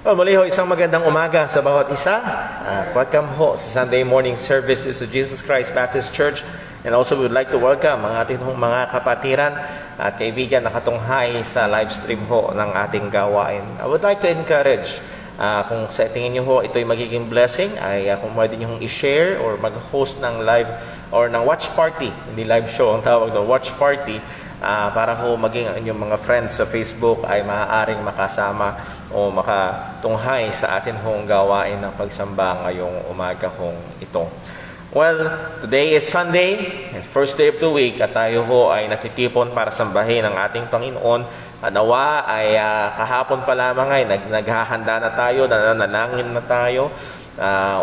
Muli ho, isang magandang umaga sa bawat isa. Welcome ho sa Sunday morning service sa Jesus Christ Baptist Church. And also we would like to welcome ang ating mga kapatiran at kaibigan na katunghay sa live stream ho ng ating gawain. I would like to encourage, kung sa tingin nyo ho ito'y magiging blessing, ay kung pwede nyo i-share or mag-host ng live or ng watch party, hindi live show ang tawag ng watch party, para ho maging ang inyong mga friends sa Facebook ay maaaring makasama o makatunghay sa atin hong gawain ng pagsamba ngayong umaga hong ito. Well, today is Sunday, first day of the week, at tayo ho ay natitipon para sambahin ang ating Panginoon. Nawa ay kahapon pa lamang ay naghahanda na tayo, nananalangin na tayo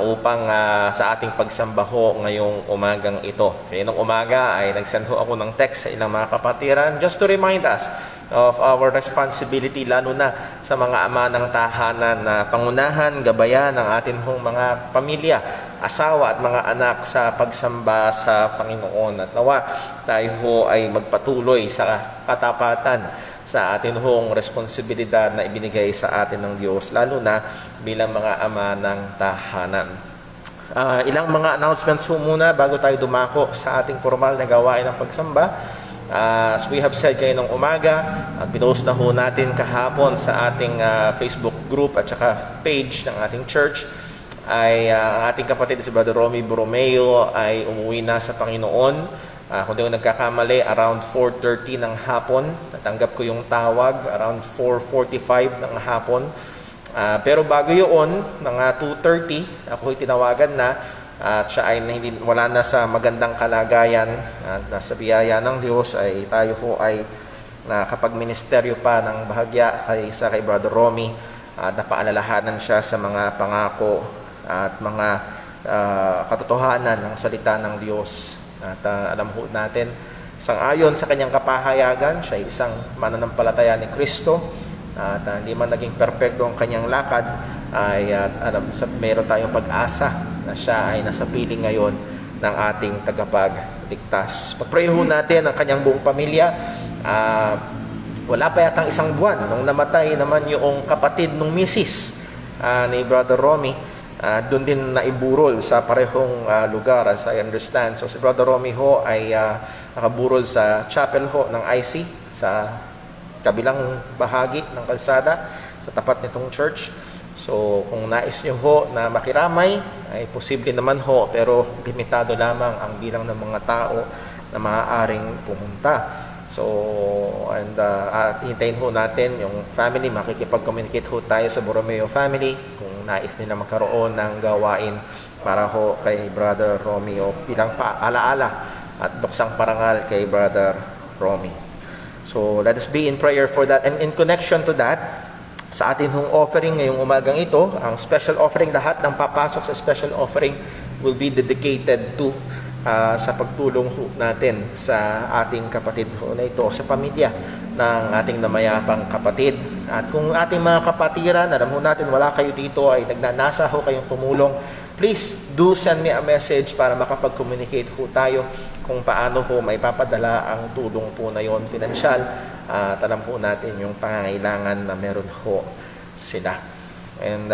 upang sa ating pagsamba ho ngayong umagang ito. Kaya nung umaga ay nagsend ho ako ng text sa ilang mga kapatiran just to remind us of our responsibility, lalo na sa mga ama ng tahanan na pangunahan, gabayan ng atin hong mga pamilya, asawa at mga anak sa pagsamba sa Panginoon. At nawa tayo ho ay magpatuloy sa katapatan sa atin hong responsibilidad na ibinigay sa atin ng Diyos, lalo na bilang mga ama ng tahanan. Ilang mga announcements ho muna bago tayo dumako sa ating formal na gawain ng pagsamba. As we have said kayo ng umaga, pinost na ho natin kahapon sa ating Facebook group at saka page ng ating church, ay ang ating kapatid si Brother Romy Borromeo ay umuwi na sa Panginoon. Kung di ko nagkakamali, around 4:30 ng hapon. Natanggap ko yung tawag, around 4:45 ng hapon. Pero bago yun, mga 2:30, ako tinawagan na at siya ay wala na sa magandang kalagayan. At nasa biyaya ng Diyos ay tayo ho ay nakapag-ministeryo pa ng bahagya kay Brother Romy. Napaalalahanan siya sa mga pangako at mga katotohanan ng salita ng Diyos. At alam ho natin, sangayon sa kanyang kapahayagan, siya ay isang mananampalataya ni Kristo. At hindi man naging perpekto ang kanyang lakad, ay mayroon tayong pag-asa na siya ay nasa piling ngayon ng ating tagapagligtas. Pag-pray ho natin ang kanyang buong pamilya. Wala pa yatang isang buwan nung namatay naman yung kapatid ng misis ni Brother Romy. Doon din naiburol sa parehong lugar, as I understand. So si Brother Romy ho ay nakaburol sa chapel ho ng IC sa kabilang bahagi ng kalsada sa tapat nitong church. So kung nais nyo ho na makiramay, ay posible naman ho, pero limitado lamang ang bilang ng mga tao na maaaring pumunta. So, and hintayin ho natin yung family, makikipag-communicate ho tayo sa Borromeo family kung nais nila magkaroon ng gawain para ho kay Brother Romeo bilang paalaala at buksang parangal kay Brother Romy. So, let us be in prayer for that. And in connection to that, sa atin hong offering ngayong umagang ito, ang special offering, lahat ng papasok sa special offering will be dedicated to sa pagtulong natin sa ating kapatid na ito, sa pamilya ng ating namayapang kapatid. At kung ating mga kapatiran, alam ho natin wala kayo dito, ay nagnanasa ho kayong tumulong, please do send me a message para makapag-communicate ho tayo kung paano ho may papadala ang tulong po na yon, pinansyal. At alam ho natin yung pangangailangan na meron ho sila. And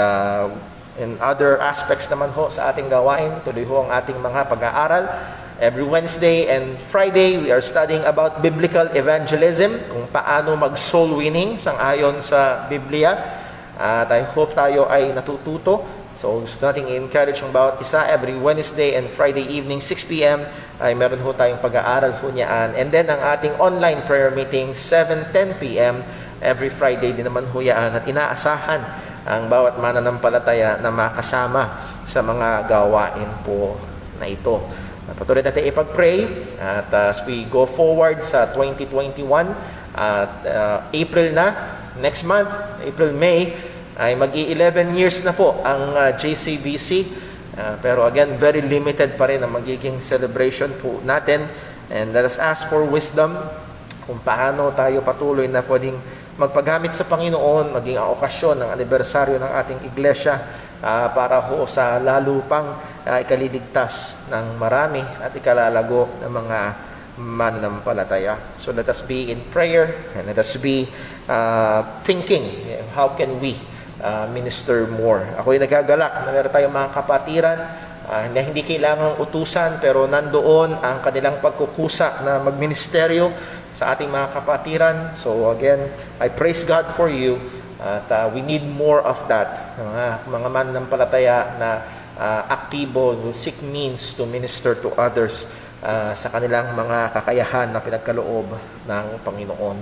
in other aspects naman ho sa ating gawain, tuloy ho ang ating mga pag-aaral. Every Wednesday and Friday, we are studying about biblical evangelism, kung paano mag-soul winning sang-ayon sa Biblia. At I hope tayo ay natututo. So, starting encourage ang bawat isa. Every Wednesday and Friday evening, 6 p.m. ay meron ho tayong pag-aaral ho niyaan. And then, ang ating online prayer meeting, 7:10 p.m. every Friday din naman ho yan. At inaasahan ang bawat mananampalataya na makasama sa mga gawain po na ito. Patuloy natin ipag-pray at as we go forward sa 2021 at April na, next month, April, May, ay mag-11 years na po ang JCBC. Pero again, very limited pa rin ang magiging celebration po natin. And let us ask for wisdom kung paano tayo patuloy na pwedeng magpagamit sa Panginoon, maging ang okasyon ng anibersaryo ng ating iglesia para ho sa lalo pang ikaliligtas ng marami at ikalalago ng mga mananampalataya. So let us be in prayer and let us be thinking, how can we minister more. Ako'y nagagalak na meron tayong mga kapatiran na hindi kailangang utusan pero nandoon ang kanilang pagkukusa na magministeryo sa ating mga kapatiran. So again, I praise God for you at we need more of that. Mga mananampalataya na aktibo, will seek means to minister to others sa kanilang mga kakayahan na pinagkaloob ng Panginoon.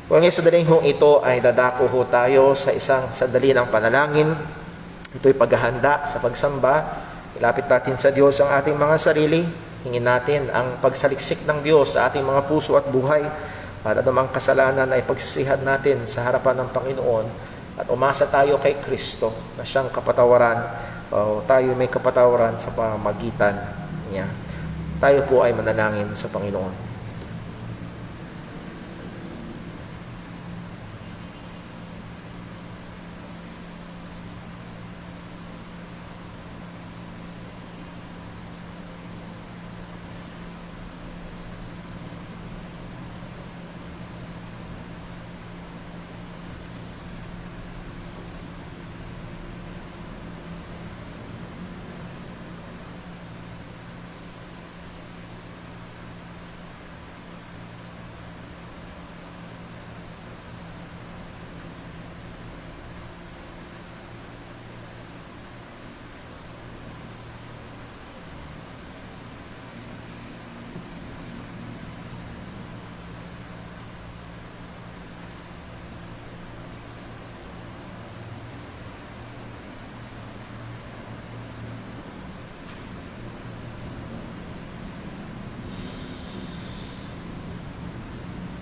Kung ngayon sa daling ito ay dadako ho tayo sa isang sandali ng panalangin. Ito'y paghahanda sa pagsamba. Ilapit natin sa Diyos ang ating mga sarili. Hingin natin ang pagsaliksik ng Diyos sa ating mga puso at buhay. Para namang kasalanan ay pagsisihan natin sa harapan ng Panginoon. At umasa tayo kay Kristo na siyang kapatawaran. Tayo may kapatawaran sa pamamagitan niya. Tayo po ay manalangin sa Panginoon.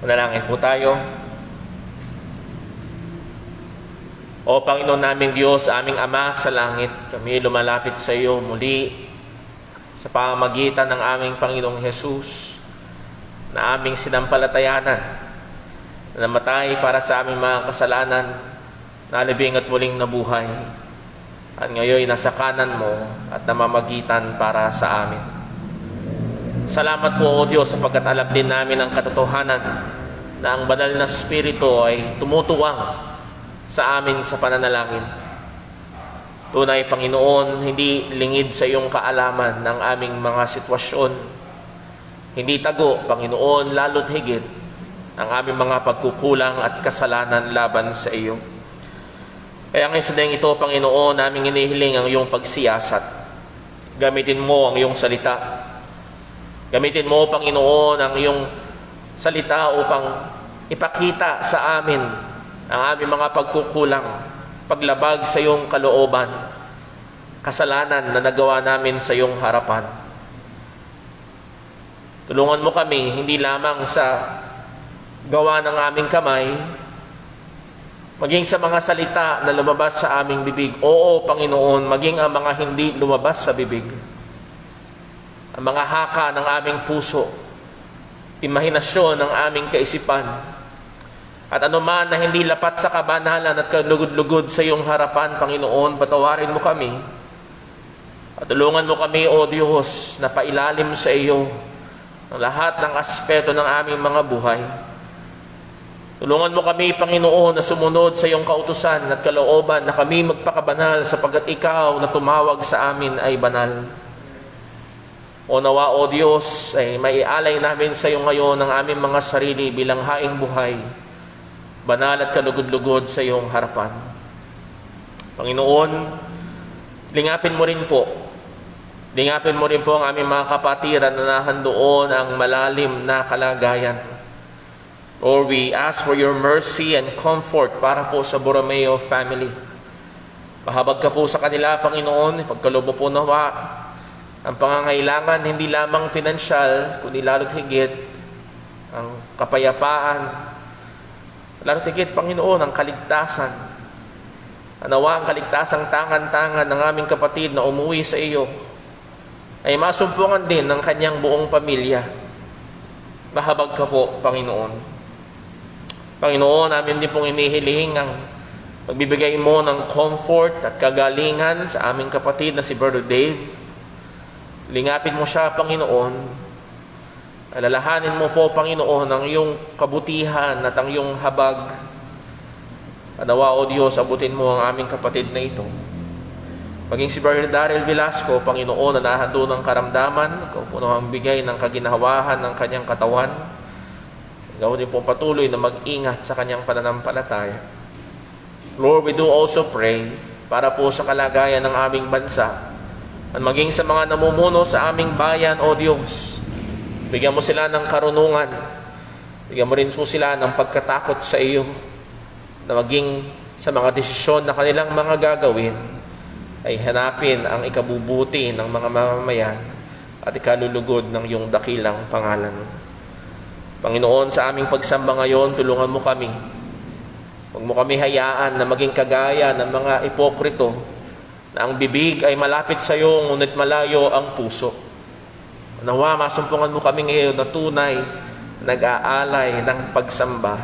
Manalangin po tayo. O Panginoon naming Diyos, aming Ama sa langit, kami lumalapit sa iyo muli sa pamamagitan ng aming Panginoong Jesus na aming sinampalatayanan, na namatay para sa aming mga kasalanan, nalibing at muling nabuhay, at ngayon nasa kanan mo at namamagitan para sa amin. Salamat po, O Diyos, sapagkat alam din namin ang katotohanan na ang banal na Espiritu ay tumutuwang sa amin sa pananalangin. Tunay, Panginoon, hindi lingid sa iyong kaalaman ng aming mga sitwasyon. Hindi tago, Panginoon, lalo't higit ang aming mga pagkukulang at kasalanan laban sa iyo. Kaya ngayon sa dayang ito, Panginoon, naming inihiling ang iyong pagsiyasat. Gamitin mo ang iyong salita. Gamitin mo, Panginoon, ang iyong salita upang ipakita sa amin ang aming mga pagkukulang, paglabag sa iyong kalooban, kasalanan na nagawa namin sa iyong harapan. Tulungan mo kami, hindi lamang sa gawa ng aming kamay, maging sa mga salita na lumabas sa aming bibig. Oo, Panginoon, maging ang mga hindi lumabas sa bibig. Ang mga haka ng aming puso, imahinasyon ng aming kaisipan, at anuman na hindi lapat sa kabanalan at kalugod-lugod sa iyong harapan, Panginoon, patawarin mo kami. At tulungan mo kami, O Diyos, na pailalim sa iyo ang lahat ng aspeto ng aming mga buhay. Tulungan mo kami, Panginoon, na sumunod sa iyong kautusan at kalooban na kami magpakabanal sapagkat ikaw na tumawag sa amin ay banal. O nawa, O Diyos, ay maialay namin sa iyo ngayon ang aming mga sarili bilang haing buhay, banal at kalugod-lugod sa iyong harapan. Panginoon, lingapin mo rin po. Lingapin mo rin po ang aming mga kapatiran na nahandoon ang malalim na kalagayan. Lord, we ask for your mercy and comfort para po sa Borromeo family. Mahabag ka po sa kanila, Panginoon, pagkaloob mo po nawa ang pangangailangan, hindi lamang pinansyal, kundi lalo't higit ang kapayapaan, lalo't higit, Panginoon, ang kaligtasan. Nawa ang kaligtasang tangan-tangan ng aming kapatid na umuwi sa iyo ay masumpungan din ng kanyang buong pamilya. Mahabag ka po, Panginoon. Panginoon, namin din pong inihiling ang magbibigay mo ng comfort at kagalingan sa aming kapatid na si Brother Dave. Lingapin mo siya, Panginoon. Alalahanin mo po, Panginoon, ang iyong kabutihan at ang iyong habag. Nawa, O Diyos, abutin mo ang aming kapatid na ito. Maging si Brother Daryl Velasco, Panginoon, na nahando ng karamdaman, ikaw po ang bigay ng kaginhawahan ng kanyang katawan. Ikaw din po patuloy na mag-ingat sa kanyang pananampalataya. Lord, we do also pray para po sa kalagayan ng aming bansa at maging sa mga namumuno sa aming bayan, O Diyos. Bigyan mo sila ng karunungan. Bigyan mo rin po sila ng pagkatakot sa iyo na maging sa mga desisyon na kanilang mga gagawin ay hanapin ang ikabubuti ng mga mamamayan at ikalulugod ng iyong dakilang pangalan. Panginoon, sa aming pagsamba ngayon, tulungan mo kami. Huwag mo kami hayaan na maging kagaya ng mga ipokrito na ang bibig ay malapit sa iyo, ngunit malayo ang puso. Nawa, masumpungan mo kami ngayon na tunay, nag-aalay ng pagsamba.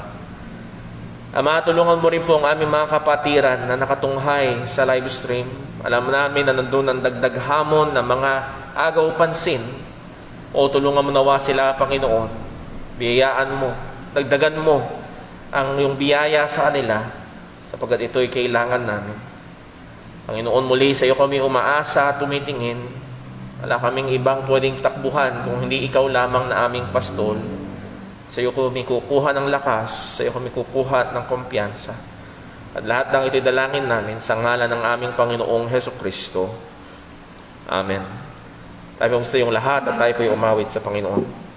Ama, tulungan mo rin po ang aming mga kapatiran na nakatunghay sa live stream. Alam namin na nandun ang dagdag hamon ng mga agaw pansin. O tulungan mo nawa sila, Panginoon. Biyayaan mo, dagdagan mo ang iyong biyaya sa kanila sapagkat ito'y kailangan namin. Panginoon, muli sa iyo kami umaasa at tumitingin. Wala kaming ibang pwedeng takbuhan kung hindi ikaw lamang na aming pastol. Sa iyo kami kukuha ng lakas, sa iyo kami kukuha ng kumpiyansa. At lahat ng ito'y dalangin namin sa ngalan ng aming Panginoong Hesukristo. Amen. Tayo sa iyong lahat at tayo po'y umawit sa Panginoon.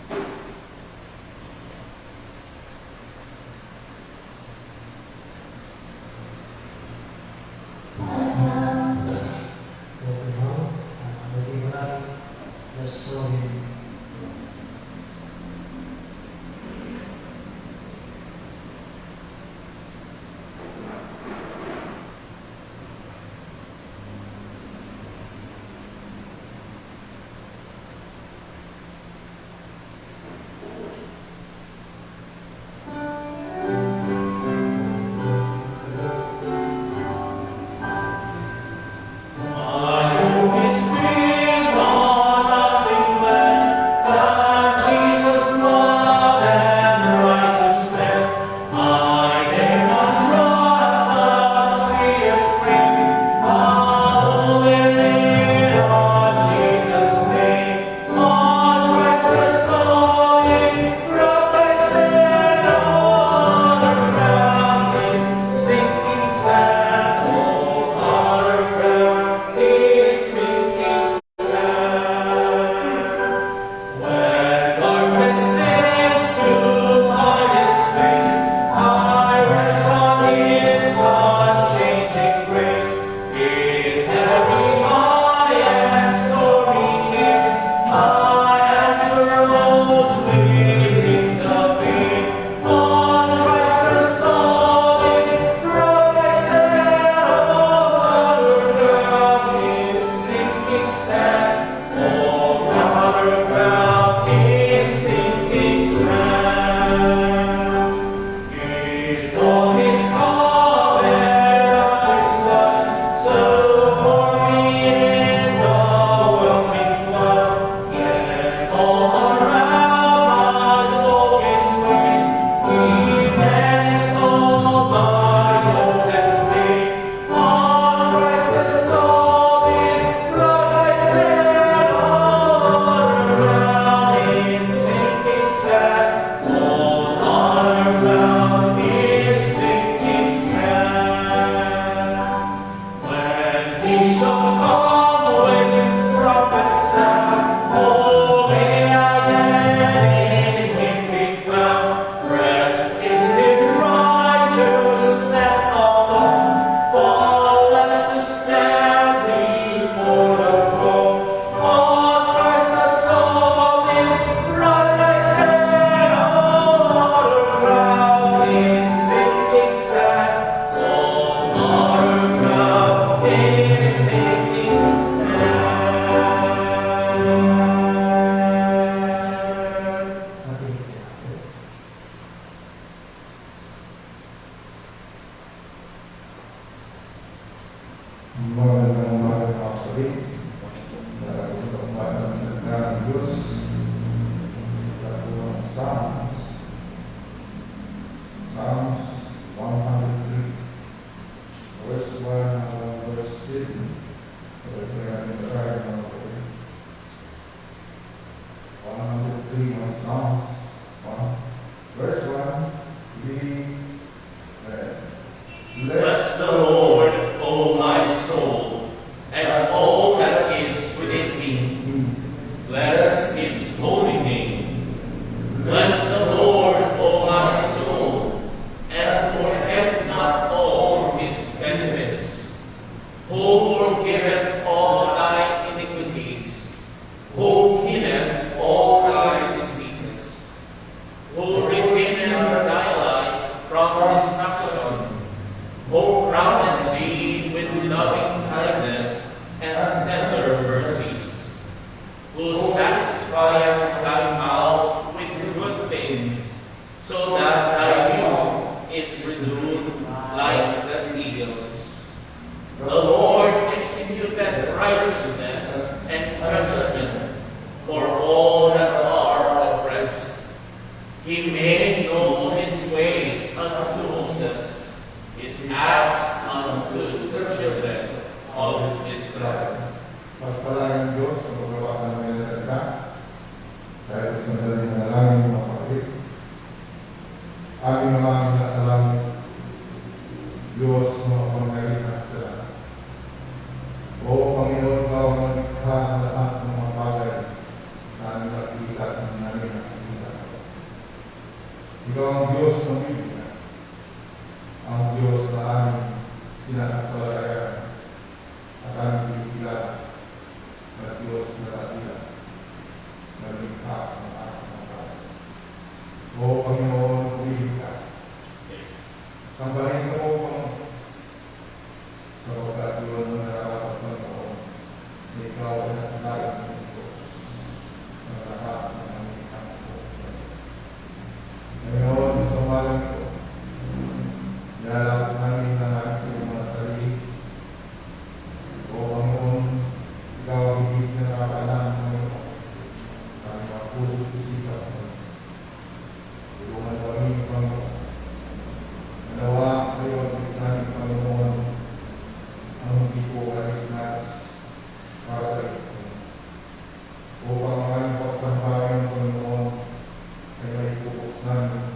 Psalms 103. Bless the Lord, O my soul, and all that is within me. Bless his holy name. Bless the Lord, O my soul, and forget not all his benefits. Who forgiveth all thy iniquities, who healeth all thy diseases, who redeemeth thy life from destruction, who crowneth thee with loving kindness and tender mercies, who satisfieth thy mouth with good things, so that thy youth is renewed like the eagles. The Lord executeth righteousness and judgment for all that are oppressed. He made known his ways unto Moses, his acts unto the children of Israel. Pagpalain ng Diyos sa paggawa ng mga salita, dahil sa sandali na langit ng mga kapatid. Aming mga nasa langit, Diyos na makapangyarihan sa lahat. O Panginoon, ikaw ang naglikha ng lahat ng mga bagay na aming nakikita at namin nakikita. Ikaw ang Diyos ng Biblia, ang Diyos na aming sinasapalagayan at aming pinipilala na Diyos na dakila na likha ng ating mga bagay. O Panginoon, pumili ka. Sambahin ka, O Panginoon, sa pagkatuloy ng nararapat ng noon na ikaw ay nakalain ng Diyos na lahat ng aming panginoon. Ngayon, sa umalang ito, nilalapit namin ng ating mga sarili. O Panginoon, ikaw ang higit na nakakaalam ng Panginoon. Kami mga puso at isipan mo. Tulungan kami, Panginoon. Nanawa kayo ang namin, Panginoon, ang hindi po alis-nalis para sa ito. Upang ang aming pagsambahan ng Panginoon ay may pupos namin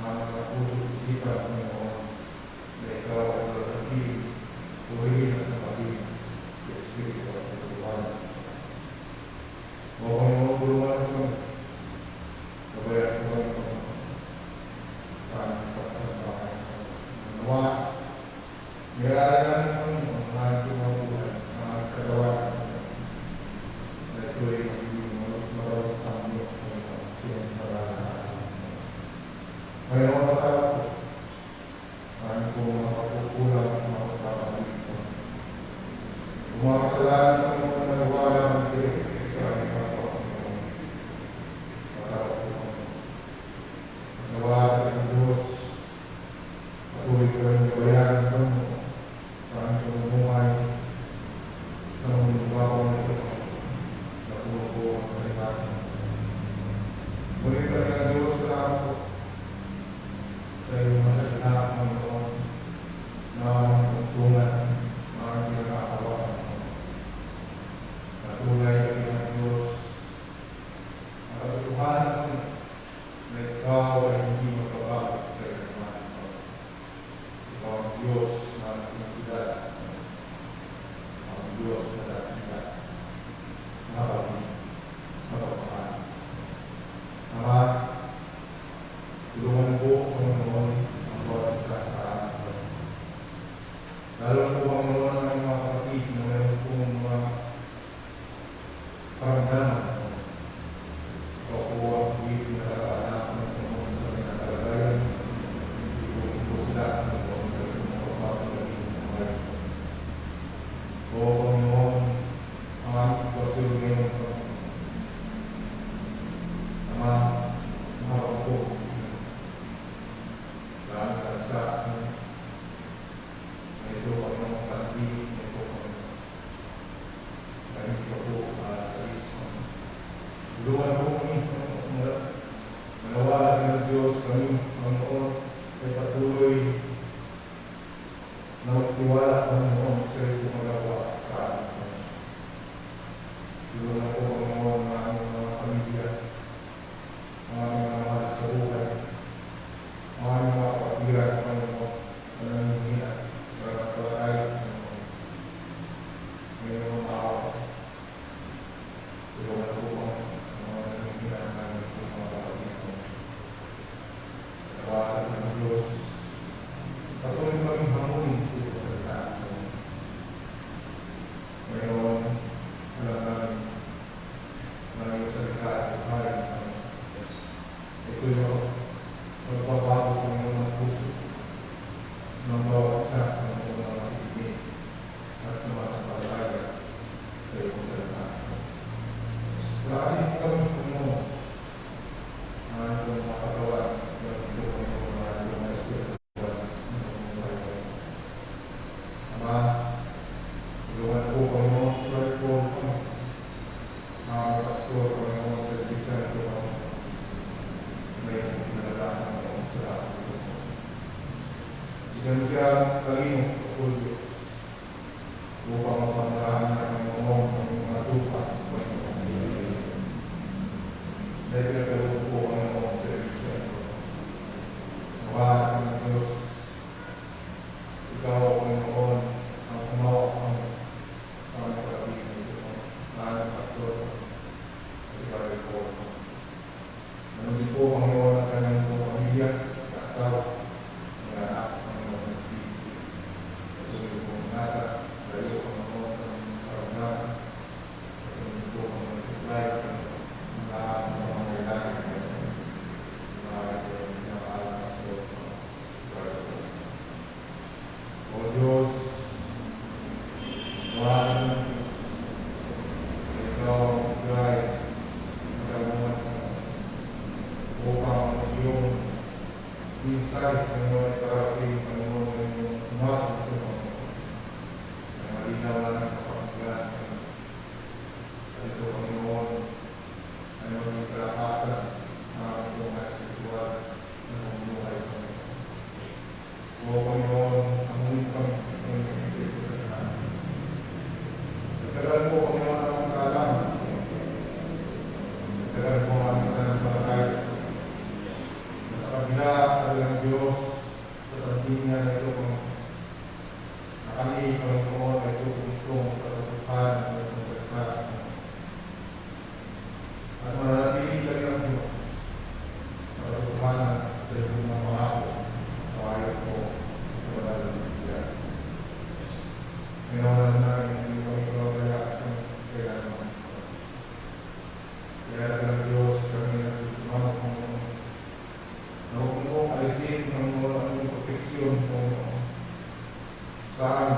ang mga puso at isipan, Panginoon, na ikaw ay lalagin, tuloy na sa pagiging sa Espiritu at Pagkakuhan. O Panginoon, tulungan ko, kabayan ko kami, Panginoon, sa aming pagsambahan. Nawa, nilalayan namin, Panginoon, ang aming buhay, ang aming kagawa, na ito ay magiging marawag sa mundo, Panginoon, siyang paralahan. Mayroon na tayo po, aming po mga kapukulang at mga kapapalik po. Kung mga kasalanan, Panginoon, na nagwala ng siya, ikaw ay mga Panginoon. Matawag po, Panginoon. Nawa ng Diyos, patuloy ko rin gabayan ng Panginoon sa aming pamumuhay sa mga bagong na ito, na puno po ang kalimutan. Ngunit ang Diyos, salamat po sa iyong masalita, Panginoon, na aming pagtungan, na aming pinakakawa, Natunay kami ng Diyos, ang katotohanan na ikaw ay hindi magbabago kay naman. Ikaw ang Diyos na pinagbigat, ang Diyos na dakilat, mapapahal. Ama, tulungan po, Panginoon, ang bawat isa sa atin. Lalo na po, Panginoon, ang mga kapatid na mayroon pong mga paramdaman. Ikaw po ang hindi nakakaanak ng Panginoon sa mga kalagayan. Hindi po sila ang magpapagaling ng buhay. O Panginoon, ang aming sitwasyon ngayon, Ama, mahal po. Dahil sa akin, ito ang Bigyan mo siya talino, o Diyos, upang mapangalahan na ng mga lupa. Dahil pinagkaroon po ang mga servisyo. Mawahan ng Diyos, ikaw, Panginoon, ang kumawak ang mga kapatid nito, na pastor, at ikaw po. Nanunin po, Panginoon, ang kanyang mga pamilya, sa asawa, mga anak, ang mga espiritu. At sumunod po nata, sa iyo, Panginoon, ang karanasan, at sumunod po ang mga supply, ang lahat ng mga kailangan, O Diyos, Tuhan, ikaw, guide, magkaroon upang iyong insight ng mga parating ng mga iyong umagot na malinaw na ng kapanggilan. At ito, Panginoon, ay maging kalakasan ng iyong espiritual ng buhay ko. O Panginoon, ang ulit kami ng Espiritu sa kanan. Nagkaroon po, Panginoon, ang kaalaman. Nagkaroon po ang aming pananampalataya. Sa kabila ng Diyos, sa pagdinya na ito kung na kami, Panginoon, ay tutungtong sa katuparan ng itong salita. At mananatili kami ng Diyos sa katuparan sa itong mga mahal. Kawayo po sa wala ng Biblia. Minawalan namin hindi kami kawala at kailangan. Kaya ng Diyos kami nagsusumaw kung na huwag mo alisin ng mga proteksyon kung saan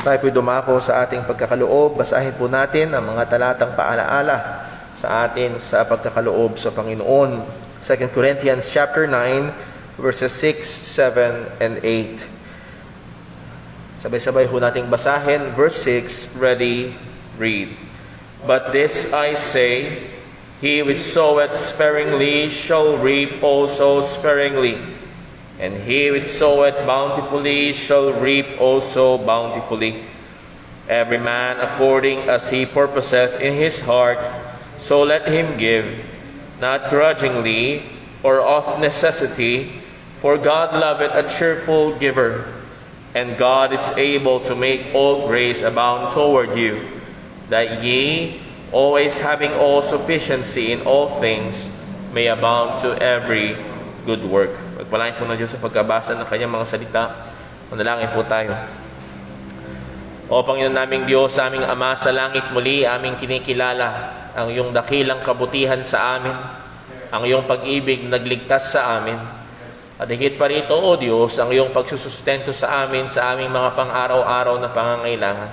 Tayo po'y dumako sa ating pagkakaloob. Basahin po natin ang mga talatang paalaala sa atin sa pagkakaloob sa Panginoon. 2 Corinthians chapter 9, verses 6, 7, and 8. Sabay-sabay ho nating basahin. Verse 6, ready, read. But this I say, he which soweth sparingly shall reap also sparingly, and he which soweth bountifully shall reap also bountifully. Every man according as he purposeth in his heart, so let him give, not grudgingly or of necessity, for God loveth a cheerful giver. And God is able to make all grace abound toward you, that ye, always having all sufficiency in all things, may abound to every good work. Pagpalain po ng Diyos sa pagkabasa ng kanyang mga salita. Manalangin po tayo. O Panginoon naming Diyos, aming Ama sa langit, muli aming kinikilala ang iyong dakilang kabutihan sa amin, ang iyong pag-ibig na nagligtas sa amin. At higit pa rito, O Diyos, ang iyong pagsusustento sa amin sa aming mga pang-araw-araw na pangangailangan.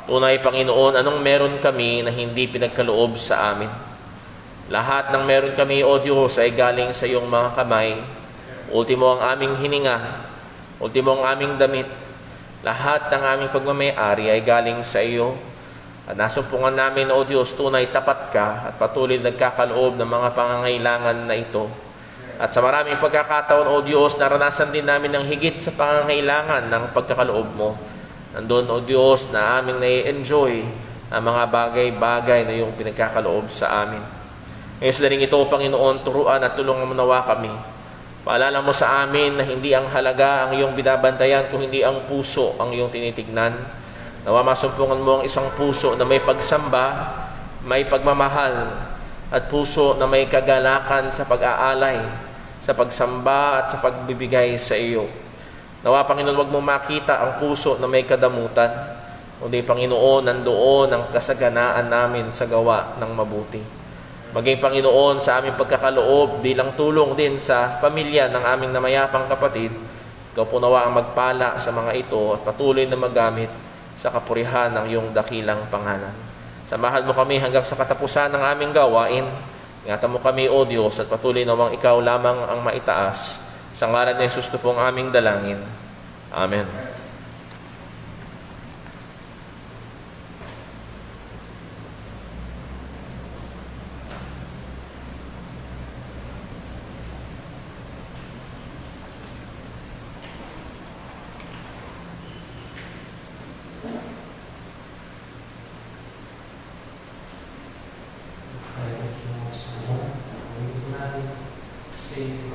Tunay, Panginoon, anong meron kami na hindi pinagkaloob sa amin? Lahat ng meron kami, O Diyos, ay galing sa iyong mga kamay. Ultimo ang aming hininga, ultimo ang aming damit. Lahat ng aming pagmamayari ay galing sa iyo. At nasumpungan namin, O Diyos, tunay tapat ka at patuloy nagkakaloob ng mga pangangailangan na ito. At sa maraming pagkakataon, O Diyos, naranasan din namin ng higit sa pangangailangan ng pagkakaloob mo. Nandun, O Diyos, na aming nai-enjoy ang mga bagay-bagay na iyong pinagkakaloob sa amin. Ngayon sa daling ito, Panginoon, turuan at tulungan mo nawa kami. Paalala mo sa amin na hindi ang halaga ang iyong binabantayan, kung hindi ang puso ang iyong tinitignan. Nawa masumpungan mo ang isang puso na may pagsamba, may pagmamahal, at puso na may kagalakan sa pag-aalay, sa pagsamba at sa pagbibigay sa iyo. Nawa, Panginoon, wag mo makita ang puso na may kadamutan, kundi, Panginoon, nandoon ang kasaganaan namin sa gawa ng mabuti. Maging, Panginoon, sa aming pagkakaloob, bilang tulong din sa pamilya ng aming namayapang kapatid, ikaw po nawa ang magpala sa mga ito at patuloy na magamit sa kapurihan ng iyong dakilang pangalan. Samahan mo kami hanggang sa katapusan ng aming gawain. Ingatan mo kami, O Diyos, at patuloy namang ikaw lamang ang maitaas. Sa ngalan ni Jesus na pong aming dalangin. Amen. Sing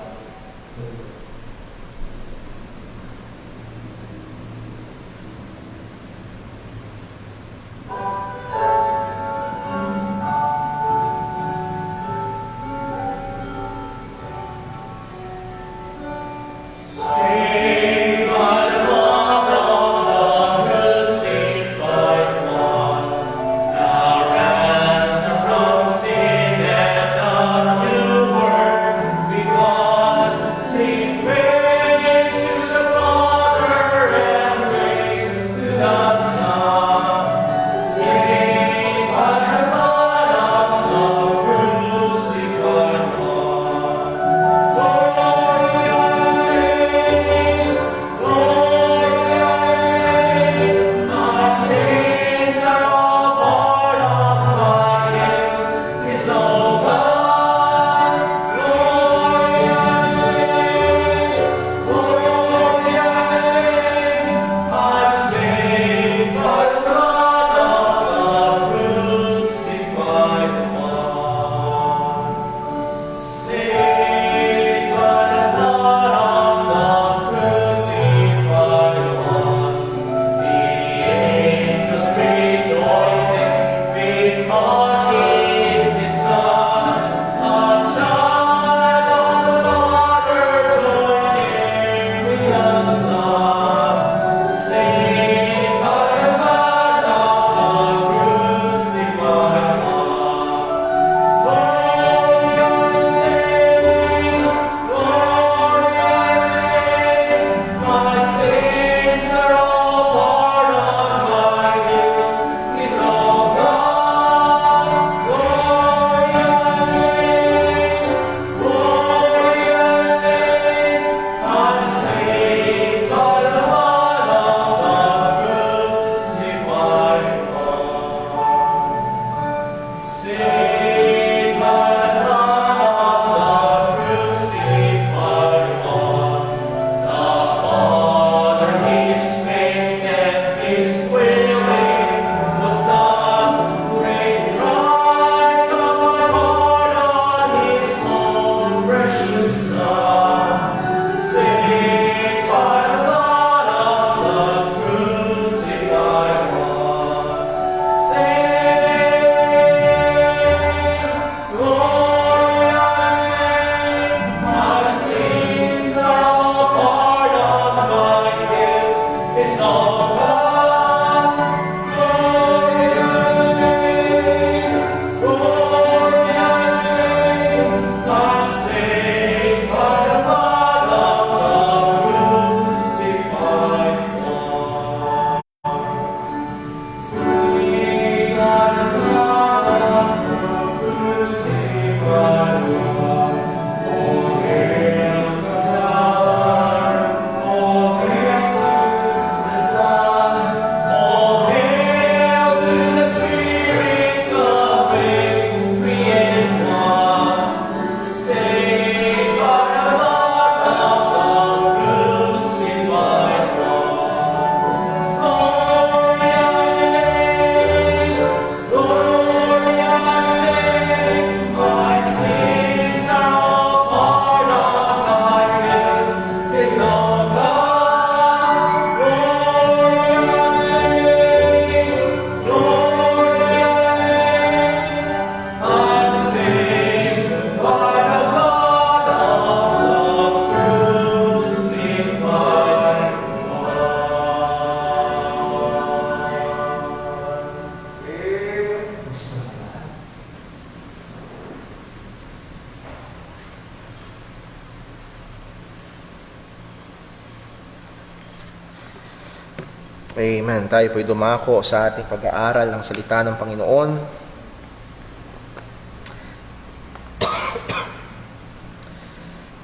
Amen. Tayo po'y dumako sa ating pag-aaral ng salita ng Panginoon.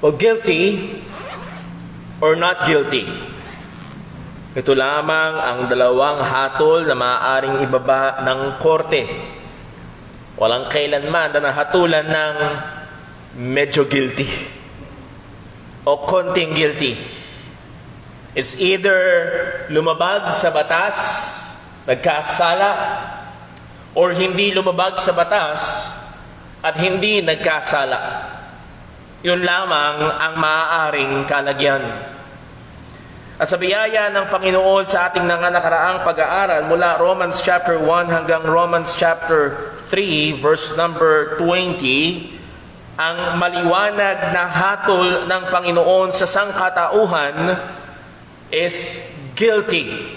Well, guilty or not guilty? Ito lamang ang dalawang hatol na maaaring ibaba ng korte. Walang kailanman na nahatulan ng medyo guilty o konting guilty. It's either lumabag sa batas, nagkasala, or hindi lumabag sa batas at hindi nagkasala. Yun lamang ang maaaring kalagyan. At sa biyaya ng Panginoon sa ating nakaraang pag-aaral mula Romans chapter 1 hanggang Romans chapter 3 verse number 20, ang maliwanag na hatol ng Panginoon sa sangkatauhan is guilty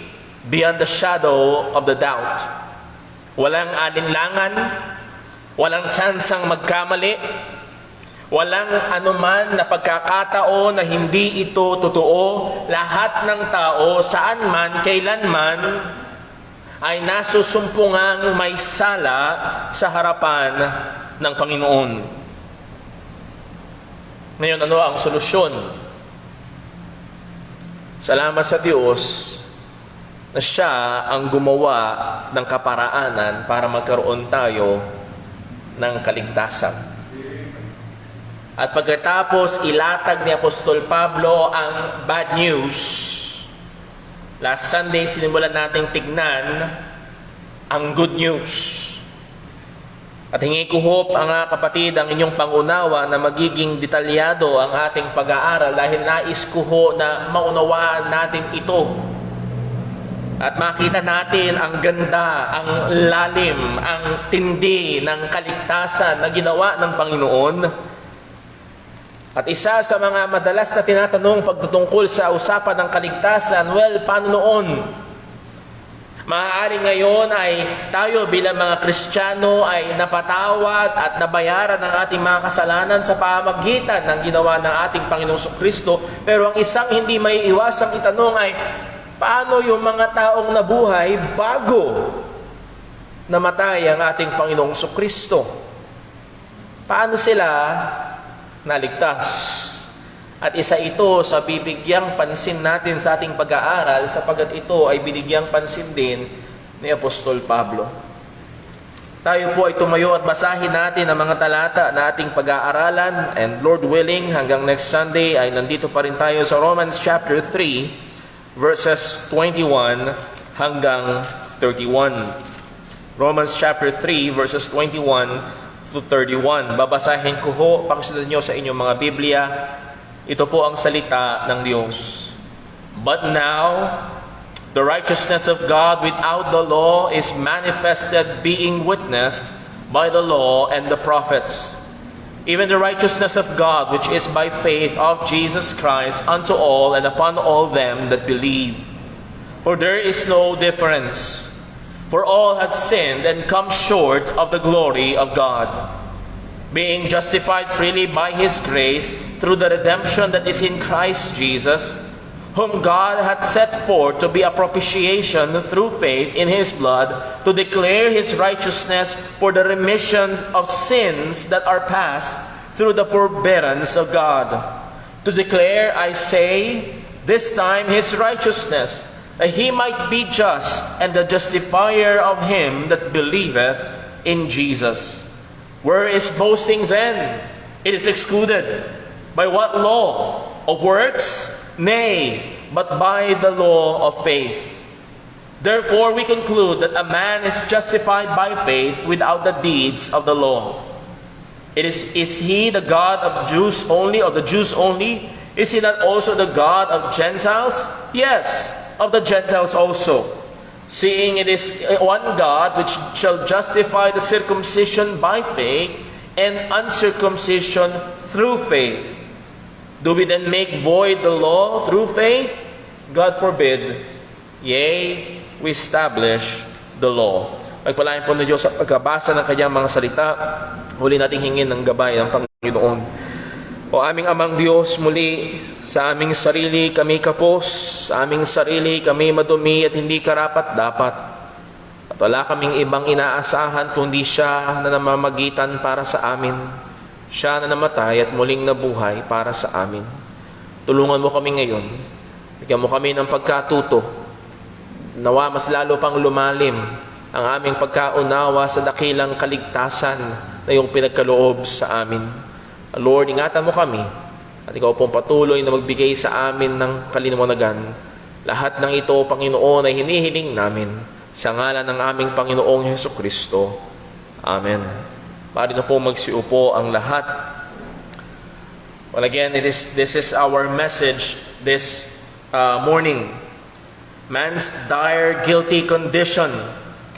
beyond the shadow of the doubt. Walang alinlangan, walang tsansang magkamali, walang anuman na pagkakataon na hindi ito totoo. Lahat ng tao, saan man, kailanman, ay nasusumpungang may sala sa harapan ng Panginoon. Ngayon, ano ang solusyon? Salamat sa Diyos na Siya ang gumawa ng kaparaanan para magkaroon tayo ng kaligtasan. At pagkatapos ilatag ni Apostol Pablo ang bad news, last Sunday sinimulan nating tignan ang good news. At hingi ko hope, mga kapatid, ang inyong pangunawa na magiging detalyado ang ating pag-aaral dahil nais ko ho na maunawaan natin ito. At makita natin ang ganda, ang lalim, ang tindi ng kaligtasan na ginawa ng Panginoon. At isa sa mga madalas na tinatanong pagtutungkol sa usapan ng kaligtasan, well, paano noon? Maaari ngayon ay tayo bilang mga Kristiyano ay napatawad at nabayaran ng ating mga kasalanan sa pamamagitan ng ginawa ng ating Panginoong Kristo. Pero ang isang hindi may iwasang itanong ay, paano yung mga taong nabuhay bago namatay ang ating Panginoong Kristo? Paano sila naligtas? At isa ito sa bibigyang pansin natin sa ating pag-aaral sapagkat ito ay binigyang pansin din ni Apostol Pablo. Tayo po ay tumayo at basahin natin ang mga talata na ating pag-aaralan, and Lord willing, hanggang next Sunday ay nandito pa rin tayo sa Romans chapter 3 verses 21 hanggang 31. Romans chapter 3 verses 21 to 31. Babasahin ko ho, pakisunod nyo sa inyong mga Biblia. Ito po ang salita ng Diyos. But now, the righteousness of God without the law is manifested, being witnessed by the law and the prophets. Even the righteousness of God, which is by faith of Jesus Christ, unto all and upon all them that believe. For there is no difference. For all have sinned and come short of the glory of God, being justified freely by His grace through the redemption that is in Christ Jesus, whom God hath set forth to be a propitiation through faith in His blood, to declare His righteousness for the remission of sins that are past through the forbearance of God. To declare, I say, this time His righteousness, that He might be just and the justifier of him that believeth in Jesus. Where is boasting then? It is excluded. By what law? Of works? Nay, but by the law of faith. Therefore we conclude that a man is justified by faith without the deeds of the law. Is he the God of Jews only, of the Jews only? Is he not also the God of Gentiles? Yes, of the Gentiles also. Seeing it is one God which shall justify the circumcision by faith and uncircumcision through faith. Do we then make void the law through faith? God forbid. Yea, we establish the law. Pagpalain po ng Diyos sa pagkabasa ng kanyang mga salita. Huli nating hingin ng gabay ng Panginoon. O aming Amang Diyos, muli sa aming sarili kami kapos, sa aming sarili kami madumi at hindi karapat-dapat. At wala kaming ibang inaasahan kundi siya na namamagitan para sa amin. Siya na namatay at muling nabuhay para sa amin. Tulungan mo kami ngayon. Bigyan mo kami ng pagkatuto. Nawa mas lalo pang lumalim ang aming pagkaunawa sa dakilang kaligtasan na iyong pinagkaloob sa amin. Lord, ingatan mo kami at ikaw pong patuloy na magbigay sa amin ng kalinawagan. Lahat ng ito, Panginoon, ay hinihiling namin sa ngalan ng aming Panginoong Hesukristo. Amen. Pari na po magsiupo ang lahat. Well, again, this is our message this morning. Man's dire, guilty condition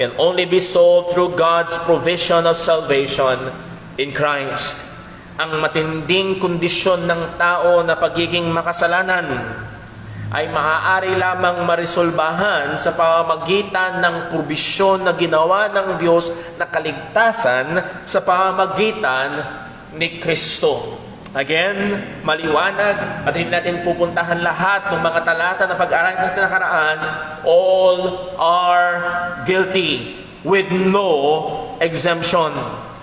can only be solved through God's provision of salvation in Christ. Ang matinding kondisyon ng tao na pagiging makasalanan ay maaari lamang marisolbahan sa pamamagitan ng probisyon na ginawa ng Diyos na kaligtasan sa pamamagitan ni Kristo. Again, maliwanag at hindi natin pupuntahan lahat ng mga talata na pag-aralan natin nakaraan. All are guilty with no exemption.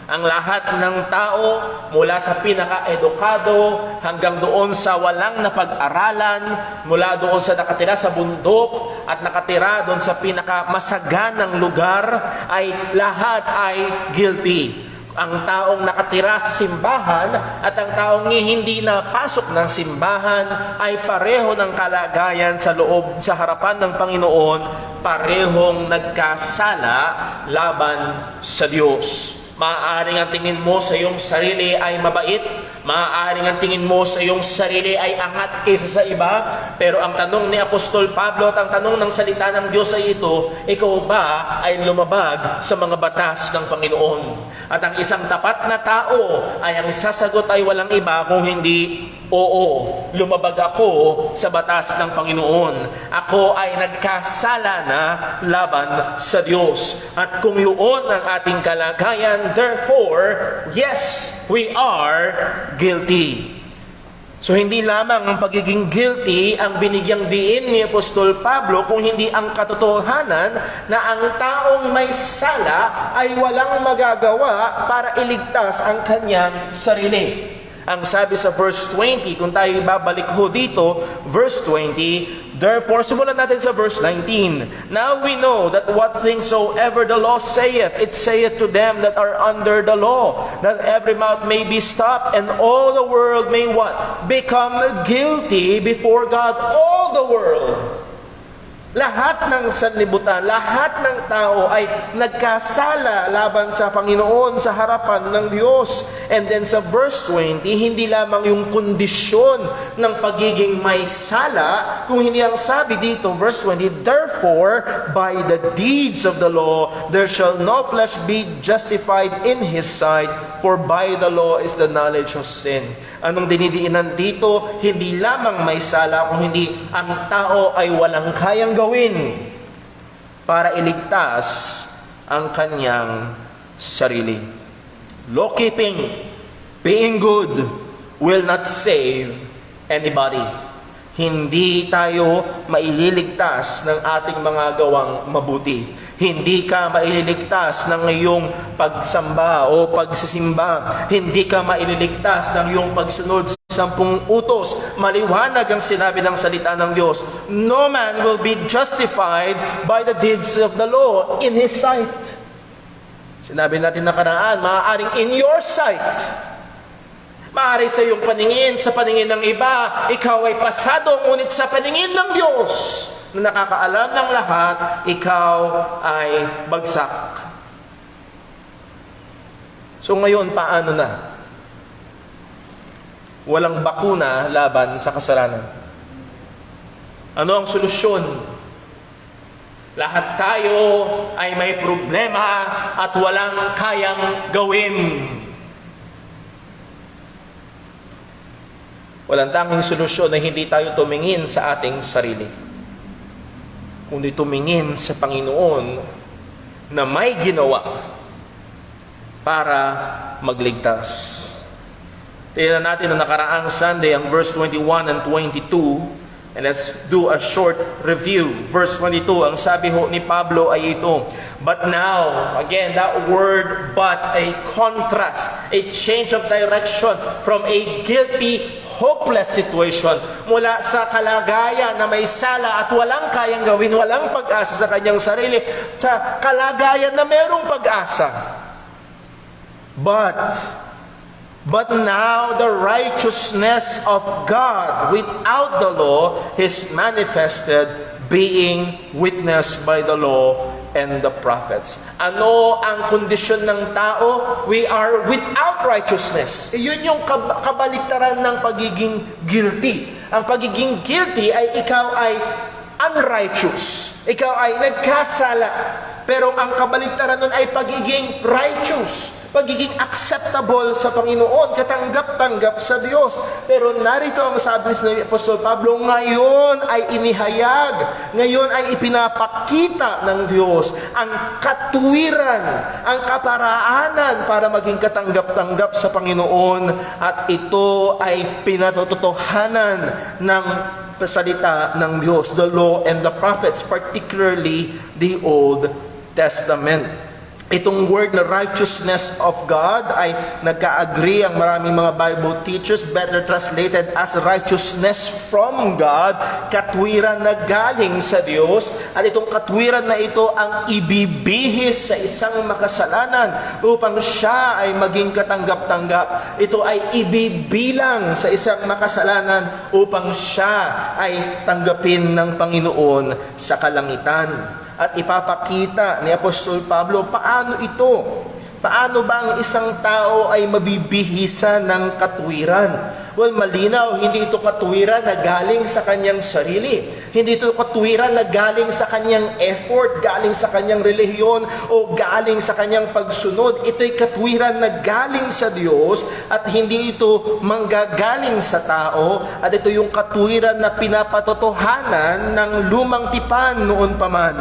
Ang lahat ng tao, mula sa pinaka-edukado hanggang doon sa walang napag-aralan, mula doon sa nakatira sa bundok at nakatira doon sa pinaka-masaganang lugar, ay lahat ay guilty. Ang taong nakatira sa simbahan at ang taong hindi napasok ng simbahan ay pareho ng kalagayan sa loob, sa harapan ng Panginoon, parehong nagkasala laban sa Diyos. Maaaring ang tingin mo sa iyong sarili ay mabait, maaaring ang tingin mo sa iyong sarili ay angat kaysa sa iba, pero ang tanong ni Apostol Pablo at ang tanong ng salita ng Diyos ay ito, ikaw ba ay lumabag sa mga batas ng Panginoon? At ang isang tapat na tao ay ang sasagot ay walang iba kung hindi, oo, lumabag ako sa batas ng Panginoon. Ako ay nagkasala na laban sa Diyos. At kung yun ang ating kalagayan, therefore, yes, we are guilty. So hindi lamang ang pagiging guilty ang binigyang diin ni Apostol Pablo, kung hindi ang katotohanan na ang taong may sala ay walang magagawa para iligtas ang kanyang sarili. Ang sabi sa verse 20, kung tayo babalik ho dito, verse 20, therefore, simulan natin sa verse 19. Now we know that what things soever the law saith, it saith to them that are under the law, that every mouth may be stopped, and all the world may what? Become guilty before God. All the world. Lahat ng sanlibutan, lahat ng tao ay nagkasala laban sa Panginoon sa harapan ng Diyos. And then sa verse 20, hindi lamang yung kondisyon ng pagiging may sala, kung hindi ang sabi dito, verse 20, therefore, by the deeds of the law, there shall no flesh be justified in his sight, for by the law is the knowledge of sin. Anong dinidiinan dito? Hindi lamang may sala, kung hindi ang tao ay walang kayang gawin para iligtas ang kanyang sarili. Law-keeping, being good, will not save anybody. Hindi tayo maililigtas ng ating mga gawang mabuti. Hindi ka maililigtas ng iyong pagsamba o pagsisimba. Hindi ka maililigtas ng iyong pagsunod sa 10 utos. Maliwanag ang sinabi ng salita ng Diyos. No man will be justified by the deeds of the law in his sight. Sinabi natin nakaraan, maaaring in your sight. Maaari sa iyong paningin, sa paningin ng iba, ikaw ay pasado, ngunit sa paningin ng Diyos, na nakakaalam ng lahat, ikaw ay bagsak. So ngayon, paano na? Walang bakuna laban sa kasalanan. Ano ang solusyon? Lahat tayo ay may problema at walang kayang gawin. Walang tanging solusyon na hindi tayo tumingin sa ating sarili, kundi tumingin sa Panginoon na may ginawa para magligtas. Tingnan natin na nakaraang Sunday ang verse 21 and 22. And let's do a short review. Verse 22, ang sabi ho ni Pablo ay ito, but now, again, that word but, a contrast, a change of direction from a guilty, hopeless situation mula sa kalagayan na may sala at walang kayang gawin, walang pag-asa sa kanyang sarili, sa kalagayan na merong pag-asa. But now the righteousness of God without the law is manifested, being witnessed by the law and the prophets. Ano ang kondisyon ng tao? We are without righteousness. Yun yung kabaliktaran ng pagiging guilty. Ang pagiging guilty ay ikaw ay unrighteous. Ikaw ay nagkasala. Pero ang kabaliktaran nun ay pagiging righteous. Pagiging acceptable sa Panginoon, katanggap-tanggap sa Diyos. Pero narito ang sabi ni Apostol Pablo, ngayon ay inihayag, ngayon ay ipinapakita ng Diyos ang katuwiran, ang kaparaanan para maging katanggap-tanggap sa Panginoon, at ito ay pinatotohanan ng salita ng Diyos, the law and the prophets, particularly the Old Testament. Itong word na righteousness of God ay nagka-agree ang maraming mga Bible teachers, better translated as righteousness from God, katwiran na galing sa Diyos. At itong katwiran na ito ang ibibihis sa isang makasalanan upang siya ay maging katanggap-tanggap. Ito ay ibibilang sa isang makasalanan upang siya ay tanggapin ng Panginoon sa kalangitan. At ipapakita ni Apostol Pablo, paano ito? Paano ba ang isang tao ay mabibihisan ng katwiran? Well, malinaw, hindi ito katwiran na galing sa kanyang sarili. Hindi ito katwiran na galing sa kanyang effort, galing sa kanyang relihiyon, o galing sa kanyang pagsunod. Ito'y katwiran na galing sa Diyos at hindi ito manggagaling sa tao. At ito yung katwiran na pinapatotohanan ng lumang tipan noon pa man.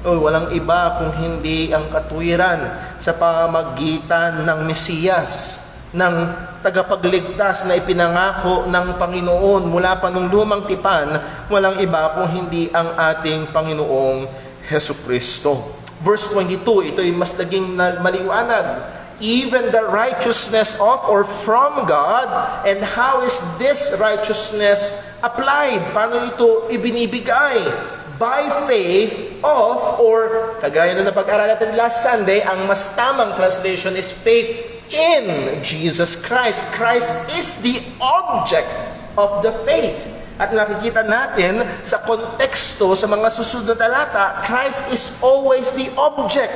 Walang iba kung hindi ang katwiran sa pamamagitan ng Mesiyas, ng tagapagligtas na ipinangako ng Panginoon mula pa nung lumang tipan. Walang iba kung hindi ang ating Panginoong Hesukristo. Verse 22, ito'y mas naging maliwanag. Even the righteousness of or from God. And how is this righteousness applied? Paano ito ibinibigay? By faith of, or kagaya na napag-aralan natin last Sunday, ang mas tamang translation is faith in Jesus Christ. Christ is the object of the faith. At nakikita natin sa konteksto sa mga susunod na talata, Christ is always the object.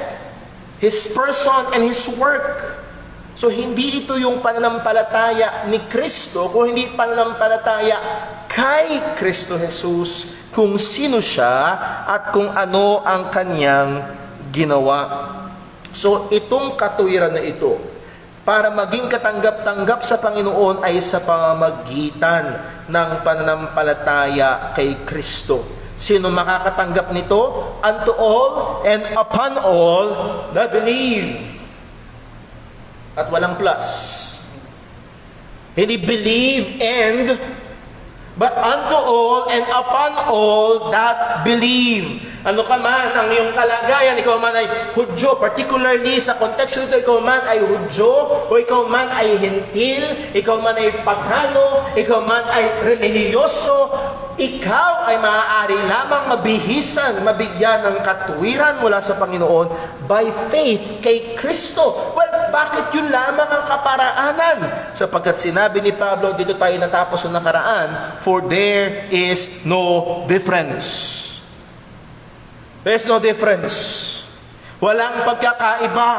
His person and His work. So hindi ito yung pananampalataya ni Kristo, kung hindi pananampalataya kay Kristo Jesus, kung sino siya at kung ano ang kanyang ginawa. So itong katuwiran na ito, para maging katanggap-tanggap sa Panginoon ay sa pamamagitan ng pananampalataya kay Kristo. Sino makakatanggap nito? Unto all and upon all that believe. At walang plus. Hindi believe and, but unto all and upon all that believe. Ano ka man ang iyong kalagayan, ikaw man ay Hudyo, particularly sa konteksto nito, ikaw man ay Hudyo, o ikaw man ay Hentil, ikaw man ay Pagano, ikaw man ay relihiyoso, ikaw ay maaari lamang mabihisan, mabigyan ng katuwiran mula sa Panginoon by faith kay Kristo. Well, bakit yun lamang ang kaparaanan? Sapagkat sinabi ni Pablo, dito tayo natapos sa nakaraan, for there is no difference. There is no difference. Walang pagkakaiba.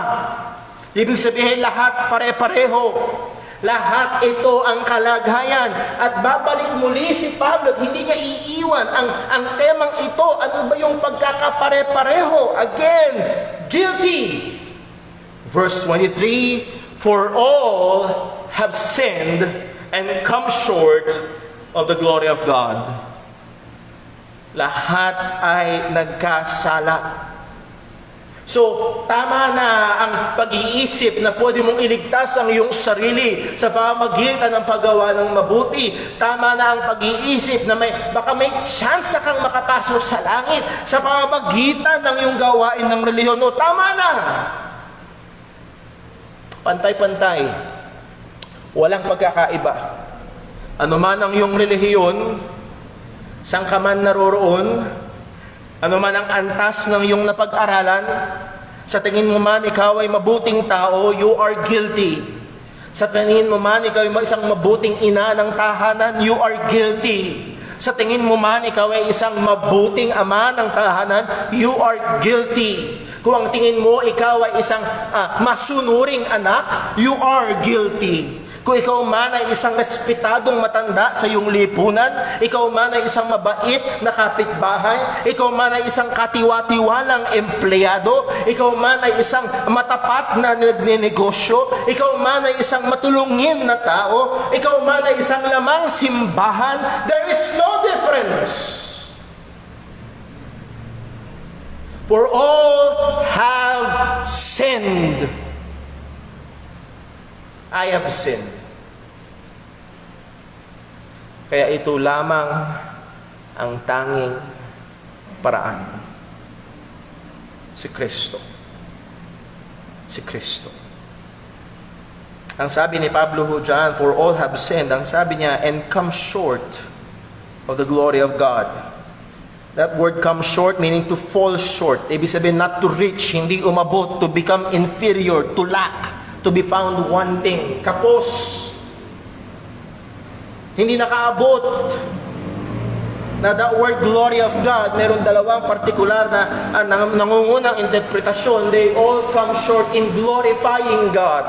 Ibig sabihin, lahat pare-pareho. Lahat ito ang kalagayan. At babalik muli si Pablo at hindi niya iiwan ang temang ito. Ano ba yung pagkakapare-pareho? Again, guilty. Verse 23, for all have sinned and come short of the glory of God. Lahat ay nagkasala. So, tama na ang pag-iisip na pwede mong iligtas ang iyong sarili sa pamamagitan ng paggawa ng mabuti. Tama na ang pag-iisip na baka may chance kang makapasok sa langit sa pamamagitan ng iyong gawain ng relihiyon. No, tama na! Pantay-pantay. Walang pagkakaiba. Ano man ang iyong relihiyon, saan ka man naroroon, ano man ang antas ng iyong napag-aralan, sa tingin mo man ikaw ay mabuting tao, you are guilty. Sa tingin mo man ikaw ay isang mabuting ina ng tahanan, you are guilty. Sa tingin mo man ikaw ay isang mabuting ama ng tahanan, you are guilty. Kung ang tingin mo ikaw ay isang masunuring anak, you are guilty. Kung ikaw man ay isang respetadong matanda sa iyong lipunan, ikaw man ay isang mabait na kapitbahay, ikaw man ay isang katiwa-tiwalang empleyado, ikaw man ay isang matapat na nagnenegosyo, ikaw man ay isang matulungin na tao, ikaw man ay isang lamang simbahan, there is no difference. For all have sinned. I have sinned. Kaya ito lamang ang tanging paraan. Si Kristo. Si Kristo. Ang sabi ni Pablo dyan, for all have sinned, ang sabi niya, and come short of the glory of God. That word come short meaning to fall short. Ibig sabihin not to reach, hindi umabot, to become inferior, to lack, to be found wanting, kapos. Hindi nakaabot. Na the word glory of God, meron dalawang partikular na nangungunang interpretasyon. They all come short in glorifying God.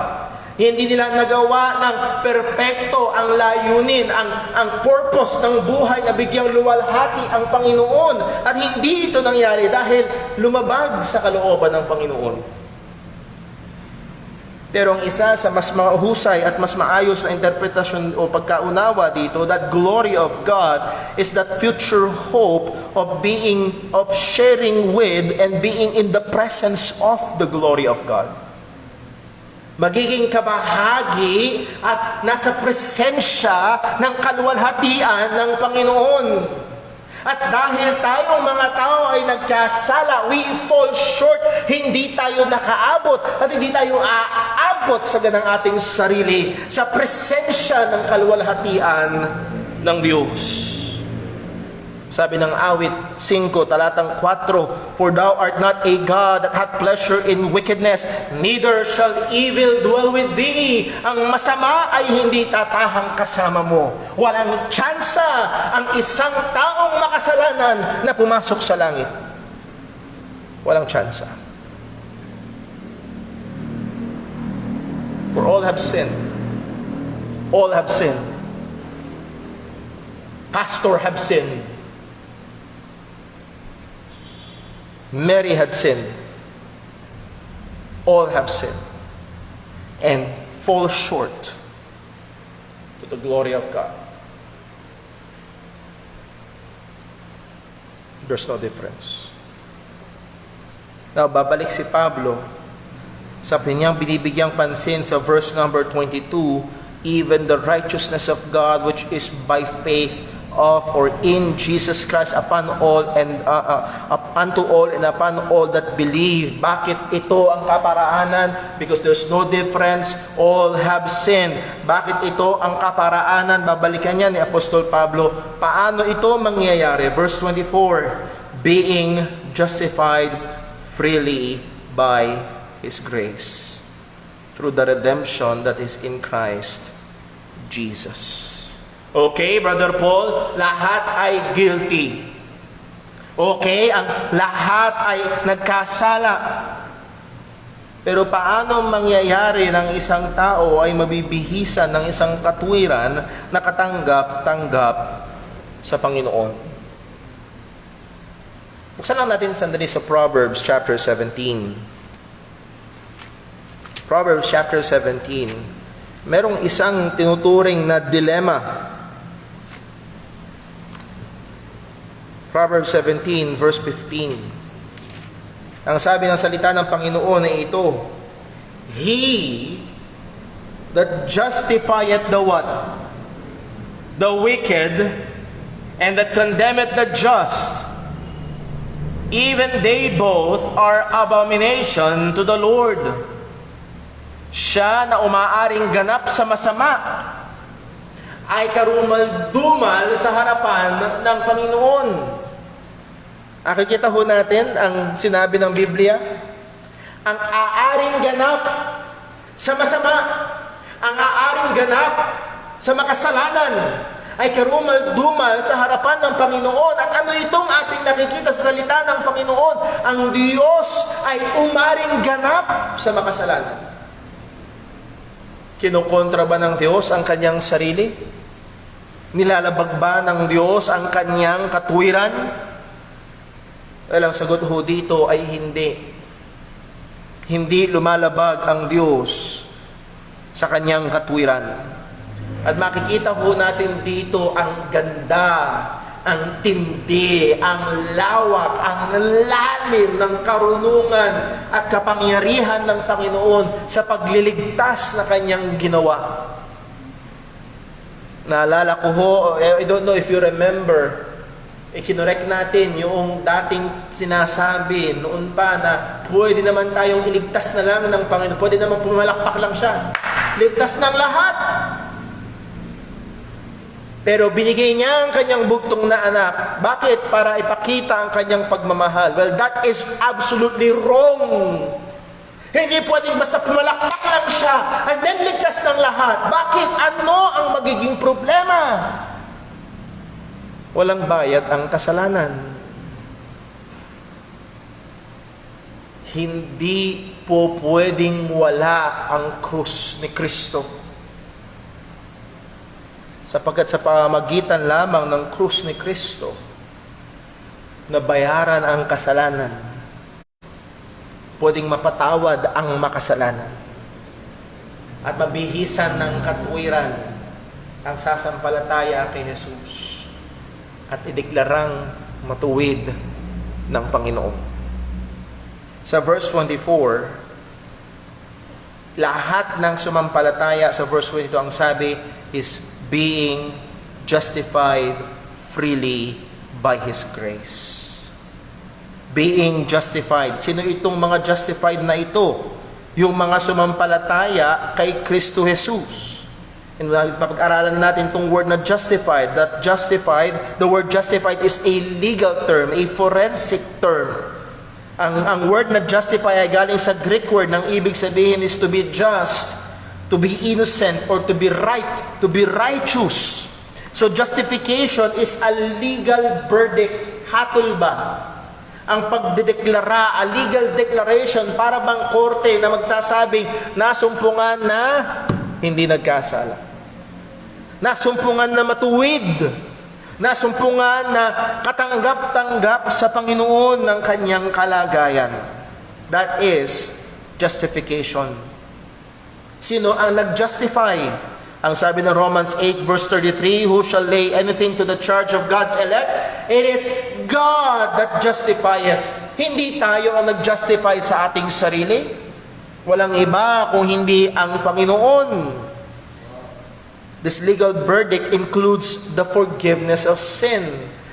Hindi nila nagawa ng perpekto ang layunin, ang purpose ng buhay na bigyang luwalhati ang Panginoon. At hindi ito nangyari dahil lumabag sa kalooban ng Panginoon. Pero ang isa sa mas mahusay at mas maayos na interpretasyon o pagkaunawa dito, that glory of God is that future hope of sharing with and being in the presence of the glory of God. Magiging kabahagi at nasa presensya ng kaluwalhatian ng Panginoon. At dahil tayong mga tao ay nagkasala, we fall short, hindi tayo nakaabot at hindi tayo aabot sa ganang ating sarili sa presensya ng kaluwalhatian ng Diyos. Sabi ng awit 5, talatang 4, for thou art not a God that hath pleasure in wickedness, neither shall evil dwell with thee. Ang masama ay hindi tatahang kasama mo. Walang tsansa ang isang taong makasalanan na pumasok sa langit. Walang tsansa. For all have sinned. All have sinned. Pastor have sinned. Mary had sinned. All have sinned and fall short to the glory of God. There's no difference. Now, babalik si Pablo sa kanyang binibigyang pansin sa verse number 22, even the righteousness of God which is by faith of or in Jesus Christ upon all and unto all and upon all that believe. Bakit ito ang kaparaanan? Because there's no difference. All have sinned. Bakit ito ang kaparaanan? Babalikan niya ni Apostol Pablo. Paano ito mangyayari? Verse 24, being justified freely by His grace through the redemption that is in Christ Jesus. Okay, Brother Paul, lahat ay guilty. Okay, ang lahat ay nagkasala. Pero paano mangyayari ng isang tao ay mabibihisan ng isang katwiran na katanggap-tanggap sa Panginoon? Buksan lang natin sandali sa Proverbs chapter 17. Proverbs chapter 17. Merong isang tinuturing na dilema. Proverbs 17 verse 15. Ang sabi ng salita ng Panginoon ay ito, He that justifieth the what? The wicked, and that condemneth the just, even they both are abomination to the Lord. Siya na umaaring ganap sa masama ay karumal-dumal sa harapan ng Panginoon. Nakikita ho natin ang sinabi ng Biblia. Ang aaring ganap sa masama, ang aaring ganap sa makasalanan, ay karumal-dumal sa harapan ng Panginoon. At ano itong ating nakikita sa salita ng Panginoon? Ang Diyos ay umaring ganap sa makasalanan. Kinukontra ba ng Diyos ang kanyang sarili? Nilalabag ba ng Diyos ang kanyang katuwiran? Well, ang sagot ho dito ay hindi. Hindi lumalabag ang Diyos sa kanyang katuwiran. At makikita ho natin dito ang ganda, ang tindi, ang lawak, ang lalim ng karunungan at kapangyarihan ng Panginoon sa pagliligtas na kanyang ginawa. Naalala ko ho, I don't know if you remember, ikinorek natin yung dating sinasabi noon pa na pwede naman tayong iligtas na lang ng Panginoon. Pwede naman pumalakpak lang siya. Ligtas ng lahat. Pero binigay niya ang kanyang bugtong na anak. Bakit? Para ipakita ang kanyang pagmamahal. Well, that is absolutely wrong. Hindi pwedeng basta pumalakpak lang siya and then ligtas ng lahat. Bakit? Ano ang magiging problema? Walang bayad ang kasalanan. Hindi po pwedeng wala ang krus ni Kristo. Sapagkat sa pamamagitan lamang ng krus ni Kristo, nabayaran ang kasalanan, pwedeng mapatawad ang makasalanan, at mabihisan ng katuwiran ang sasampalataya kay Jesus, at ideklarang matuwid ng Panginoon. Sa verse 24, lahat ng sumampalataya sa verse 22, ang sabi is being justified freely by His grace. Being justified. Sino itong mga justified na ito? Yung mga sumampalataya kay Kristo Jesus. And mapag-aralan natin itong word na justified. That justified, the word justified is a legal term, a forensic term. Ang word na justify ay galing sa Greek word, nang ibig sabihin is to be just, to be innocent, or to be right, to be righteous. So justification is a legal verdict. Hatol ba? Ang pagdedeklara, a legal declaration, para bang korte na magsasabing nasumpungan na hindi nagkasala, nasumpungan na matuwid, nasumpungan na katanggap-tanggap sa Panginoon ng kanyang kalagayan. That is justification. Sino ang nag-justify? Ang sabi ng Romans 8 verse 33, who shall lay anything to the charge of God's elect? It is God that justifieth. Hindi tayo ang nag-justify sa ating sarili. Walang iba kung hindi ang Panginoon. This legal verdict includes the forgiveness of sin.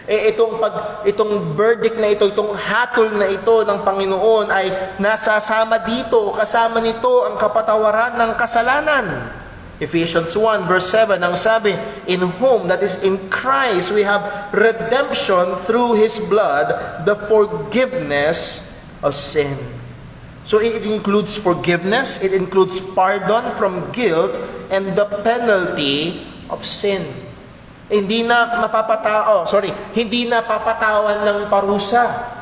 Itong verdict na ito, itong hatol na ito ng Panginoon ay nasasama dito, kasama nito ang kapatawaran ng kasalanan. Ephesians 1 verse 7, ang sabi, in whom, that is in Christ, we have redemption through His blood, the forgiveness of sin. So it includes forgiveness, it includes pardon from guilt, and the penalty of sin. Hindi na hindi na papatawan ng parusa.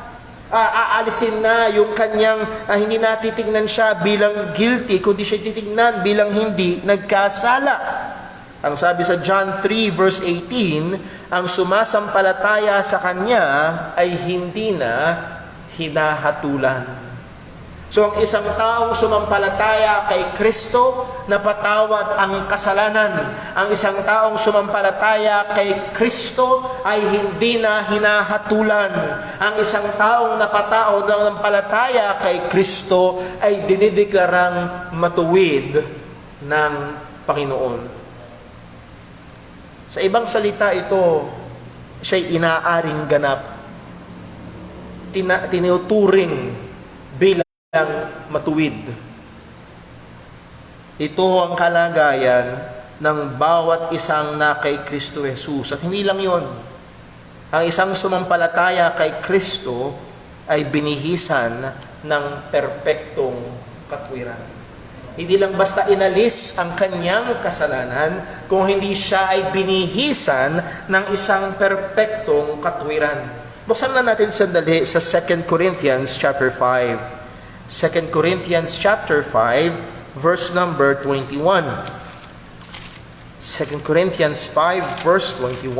Aalisin na yung kanyang, hindi na titignan siya bilang guilty, kundi siya titignan bilang hindi nagkasala. Ang sabi sa John 3 verse 18, ang sumasampalataya sa kanya ay hindi na hinahatulan. So ang isang taong sumampalataya kay Kristo, napatawad ang kasalanan. Ang isang taong sumampalataya kay Kristo ay hindi na hinahatulan. Ang isang taong napatawad ng palataya kay Kristo ay dinideklarang matuwid ng Panginoon. Sa ibang salita ito, siya'y inaaring ganap. Tinuturing bilang matuwid. Ito ang kalagayan ng bawat isang na kay Kristo Jesus. At hindi lang yon. Ang isang sumampalataya kay Kristo ay binihisan ng perpektong katwiran. Hindi lang basta inalis ang kanyang kasalanan, kung hindi siya ay binihisan ng isang perpektong katwiran. Buksan na natin sandali sa 2 Corinthians chapter 5. 2 Corinthians chapter 5, verse number 21. 2 Corinthians 5, verse 21.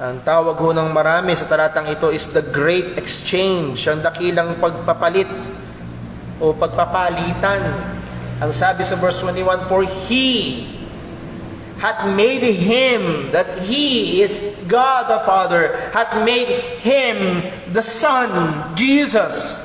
Ang tawag ho ng marami sa talatang ito is the great exchange, ang dakilang pagpapalit o pagpapalitan. Ang sabi sa verse 21, for He hath made Him, that He is God the Father, hath made Him the Son, Jesus,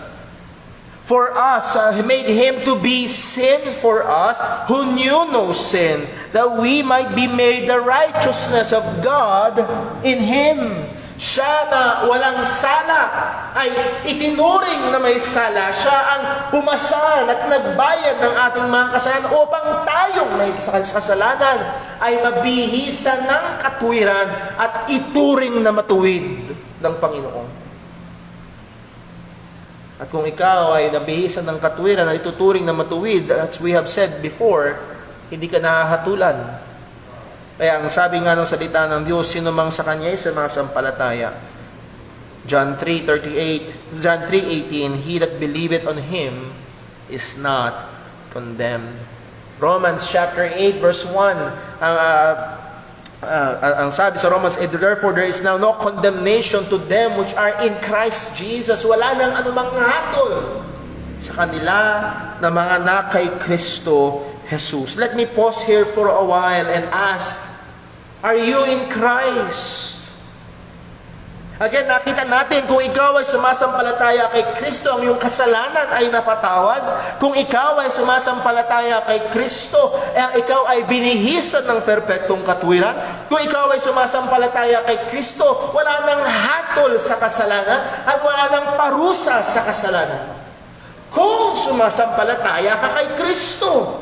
for us, He made Him to be sin for us, who knew no sin, that we might be made the righteousness of God in Him. Siya na walang sala ay itinuring na may sala. Siya ang pumasan at nagbayad ng ating mga kasalanan upang tayong may kasalanan ay mabihisan ng katwiran at ituring na matuwid ng Panginoon. At kung ikaw ay nabihisan ng katwiran at ituturing na matuwid, as we have said before, hindi ka nahahatulan. Kaya ang sabi nga ng salita ng Diyos, sino mang sa Kanya ay sumasampalataya. John 3:18, He that believeth on Him is not condemned. Romans chapter 8 verse 1, ang sabi sa Romans 8, therefore there is now no condemnation to them which are in Christ Jesus. Wala nang anumang hatol sa kanila na mga na kay Kristo Jesus. Let me pause here for a while and ask, are you in Christ? Again, nakita natin kung ikaw ay sumasampalataya kay Kristo, ang iyong kasalanan ay napatawad. Kung ikaw ay sumasampalataya kay Kristo, ikaw ay binihisan ng perpektong katwiran. Kung ikaw ay sumasampalataya kay Kristo, wala nang hatol sa kasalanan at wala nang parusa sa kasalanan. Kung sumasampalataya ka kay Kristo.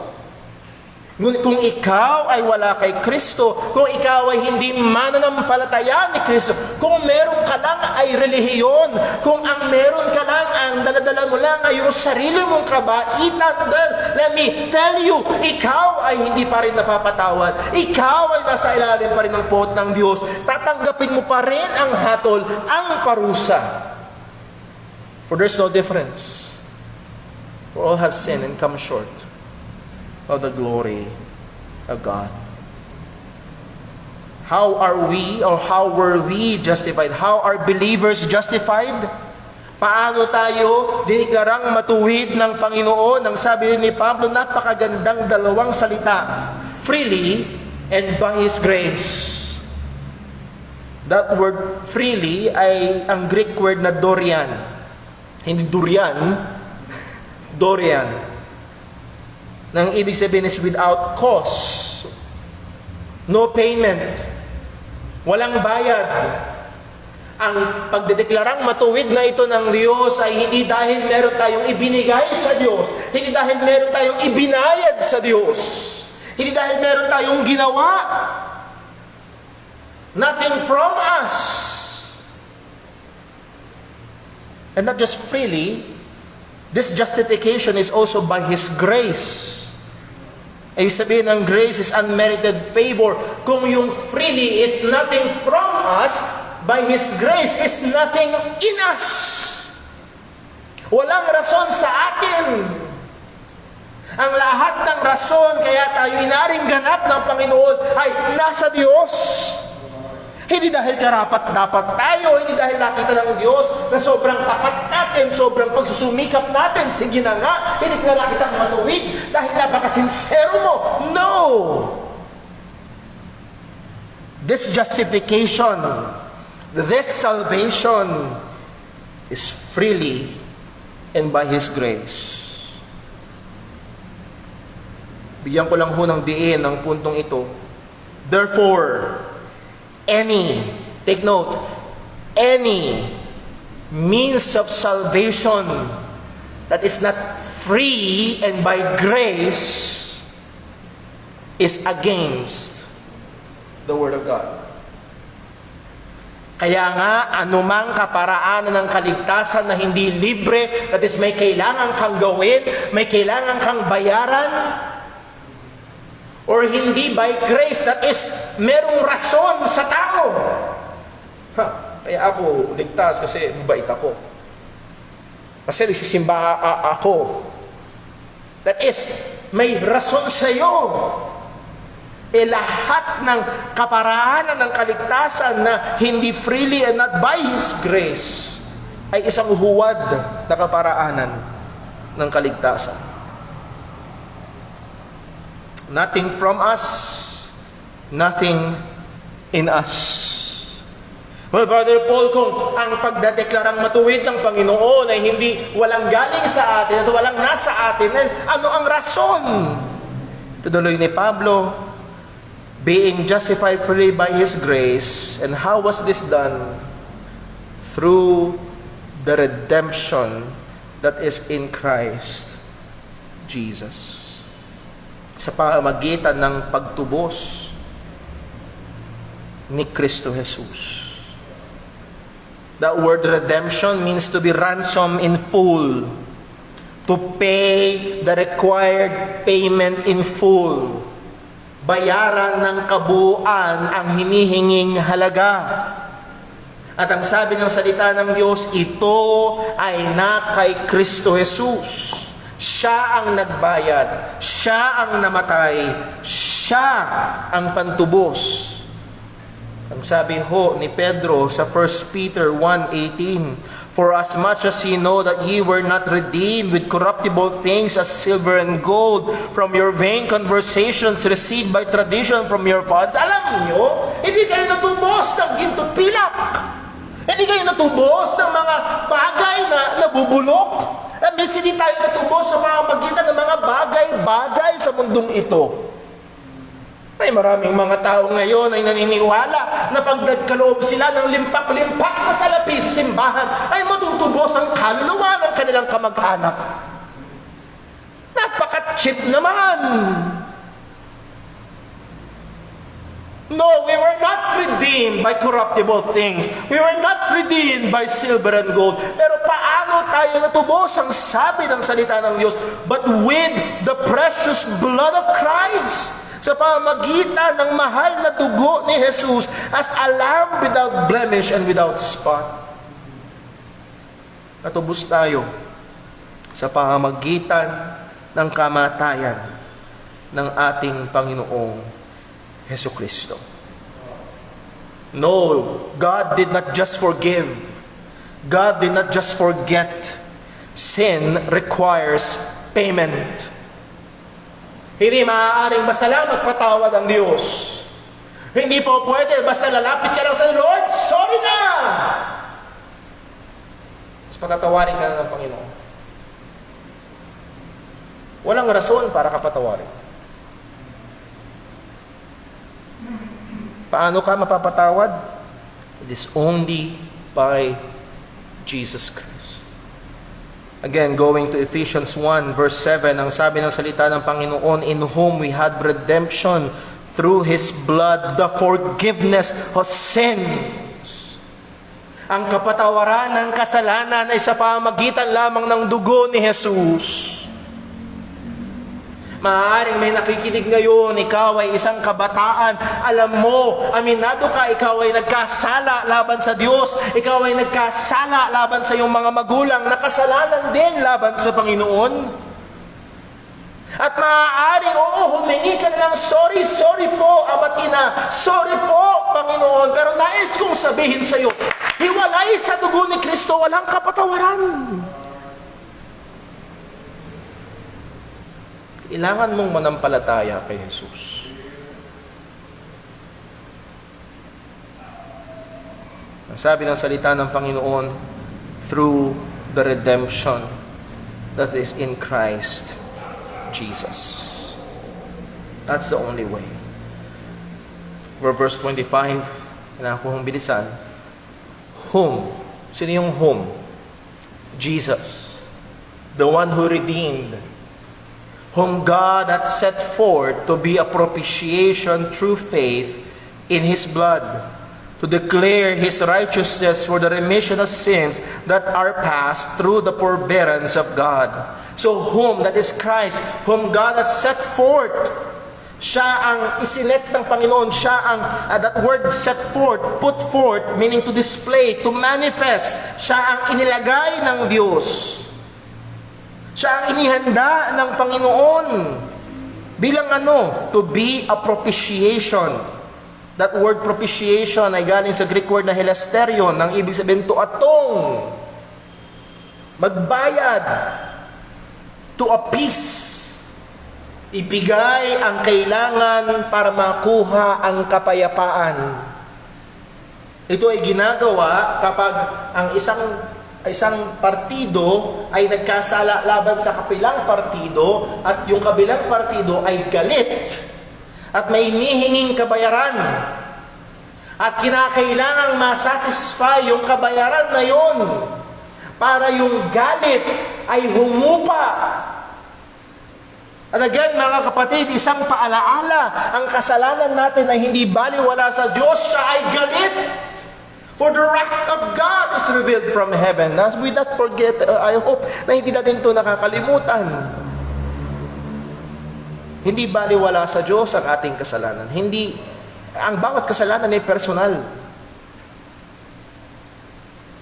Ngunit kung ikaw ay wala kay Kristo, kung ikaw ay hindi mananampalataya ni Kristo, kung meron ka lang ay relihiyon, kung ang meron ka lang, ang daladala mo lang ay yung sarili mong kabaitan, let me tell you, ikaw ay hindi pa rin napapatawad. Ikaw ay nasa ilalim pa rin ng poot ng Diyos. Tatanggapin mo pa rin ang hatol, ang parusa. For there's no difference. For all have sinned and come short of the glory of God. How are we, or how were we justified? How are believers justified? Paano tayo diniklarang matuwid ng Panginoon? Ang sabi ni Pablo, napakagandang dalawang salita, freely and by His grace. That word freely ay ang Greek word na dorian. Hindi durian, dorian. Nang ibig sabihin is without cause. No payment. Walang bayad. Ang pagdedeklarang matuwid na ito ng Diyos ay hindi dahil meron tayong ibinigay sa Diyos. Hindi dahil meron tayong ibinayad sa Diyos. Hindi dahil meron tayong ginawa. Nothing from us. And not just freely, this justification is also by His grace. Ay sabihin ng grace is unmerited favor. Kung yung freely is nothing from us, by His grace is nothing in us. Walang rason sa atin. Ang lahat ng rason kaya tayo inaring ganap ng Panginoon ay nasa Diyos. Hindi dahil karapat-dapat tayo, hindi dahil nakita ng Diyos na sobrang tapat natin, sobrang pagsusumikap natin. Sige na nga, hindi ka na kitang matuwid dahil napakasinsero mo. No! This justification, this salvation is freely and by His grace. Bigyan ko lang ho ng diin ang puntong ito. Therefore, take note, any means of salvation that is not free and by grace is against the Word of God. Kaya nga, anumang kaparaanan ng kaligtasan na hindi libre, that is may kailangan kang gawin, may kailangan kang bayaran, or hindi by grace, that is merong rason sa tao. Kaya ako ligtas kasi mabait ako. Kasi nagsisimba ako. That is, may rason sa iyo. Lahat ng kaparaanan ng kaligtasan na hindi freely and not by His grace ay isang huwad na kaparaanan ng kaligtasan. Nothing from us, nothing in us. Well, Brother Paul, kung ang pagdadeklarang matuwid ng Panginoon ay hindi walang galing sa atin at walang nasa atin, ano ang rason? Tuloy ni Pablo, being justified freely by His grace. And how was this done? Through the redemption that is in Christ Jesus. Sa pamamagitan ng pagtubos ni Kristo Jesus. That word redemption means to be ransom in full. To pay the required payment in full. Bayaran ng kabuuan ang hinihinging halaga. At ang sabi ng salita ng Diyos, ito ay na kay Kristo Jesus. Siya ang nagbayad, siya ang namatay, siya ang pantubos. Ang sabi ho ni Pedro sa 1 Peter 1:18, for as much as ye know that ye were not redeemed with corruptible things as silver and gold from your vain conversations received by tradition from your fathers. Alam nyo, hindi kayo natubos ng ginto't pilak. Hindi kayo natubos ng mga bagay na nabubulok. Minsan hindi tayo natubos sa mga magitan ng mga bagay-bagay sa mundong ito. May maraming mga tao ngayon ay naniniwala na pag nagkaloob sila ng limpak-limpak na salapi sa simbahan, ay matutubos ang kaluluwa ng kanilang kamag-anak. Napaka-cheap naman! No, we were not redeemed by corruptible things. We were not redeemed by silver and gold. Pero paano tayo natubos? Ang sabi ng salita ng Diyos, but with the precious blood of Christ. Sa pamamagitan ng mahal na dugo ni Jesus as a lamb without blemish and without spot. Natubos tayo sa pamamagitan ng kamatayan ng ating Panginoong Jesucristo. No, God did not just forgive. God did not just forget. Sin requires payment. Hindi maaaring basta lang magpatawad ang Diyos. Hindi po pwede, basta lalapit ka lang sa Lord, sorry na! Tapos patatawarin ka na ng Panginoon. Walang rason para kapatawarin. Paano ka mapapatawad? It is only by Jesus Christ. Again, going to Ephesians 1 verse 7, ang sabi ng salita ng Panginoon, in whom we had redemption through His blood, the forgiveness of sins. Ang kapatawaran ng kasalanan ay sa pamamagitan lamang ng dugo ni Jesus. Maaaring may nakikinig ngayon, ikaw ay isang kabataan. Alam mo, aminado ka, ikaw ay nagkasala laban sa Diyos. Ikaw ay nagkasala laban sa iyong mga magulang. Nakasalanan din laban sa Panginoon. At maaaring, humingi ka na lang, sorry po, Ama't Ina. Sorry po, Panginoon, pero nais kong sabihin sa iyo, hiwalay sa dugo ni Kristo, walang kapatawaran. Kailangan mong manampalataya kay Jesus. Ang sabi ng salita ng Panginoon, through the redemption that is in Christ Jesus. That's the only way. Verse 25, kailangan ko bilisan. Whom? Sino yung whom? Jesus. The one who redeemed. Whom God hath set forth to be a propitiation through faith in His blood, to declare His righteousness for the remission of sins that are past through the forbearance of God. So whom? That is Christ. Whom God has set forth. Siya ang isinet ng Panginoon. Siya ang, that word set forth, put forth, meaning to display, to manifest. Siya ang inilagay ng Diyos. Siya ang inihanda ng Panginoon. Bilang ano? To be a propitiation. That word propitiation ay galing sa Greek word na hilasterion, nang ibig sabihin to atone. Magbayad. To appease. Ibigay ang kailangan para makuha ang kapayapaan. Ito ay ginagawa kapag ang isang partido ay nagkasala laban sa kabilang partido at yung kabilang partido ay galit at may hinihinging kabayaran at kinakailangang masatisfy yung kabayaran na yon para yung galit ay humupa. At again, mga kapatid, isang paalaala, ang kasalanan natin ay hindi baliwala sa Diyos, siya ay galit. For the wrath of God is revealed from heaven. As we not forget, I hope na hindi natin ito nakakalimutan. Hindi baliwala sa Diyos ang ating kasalanan. Ang bawat kasalanan ay personal.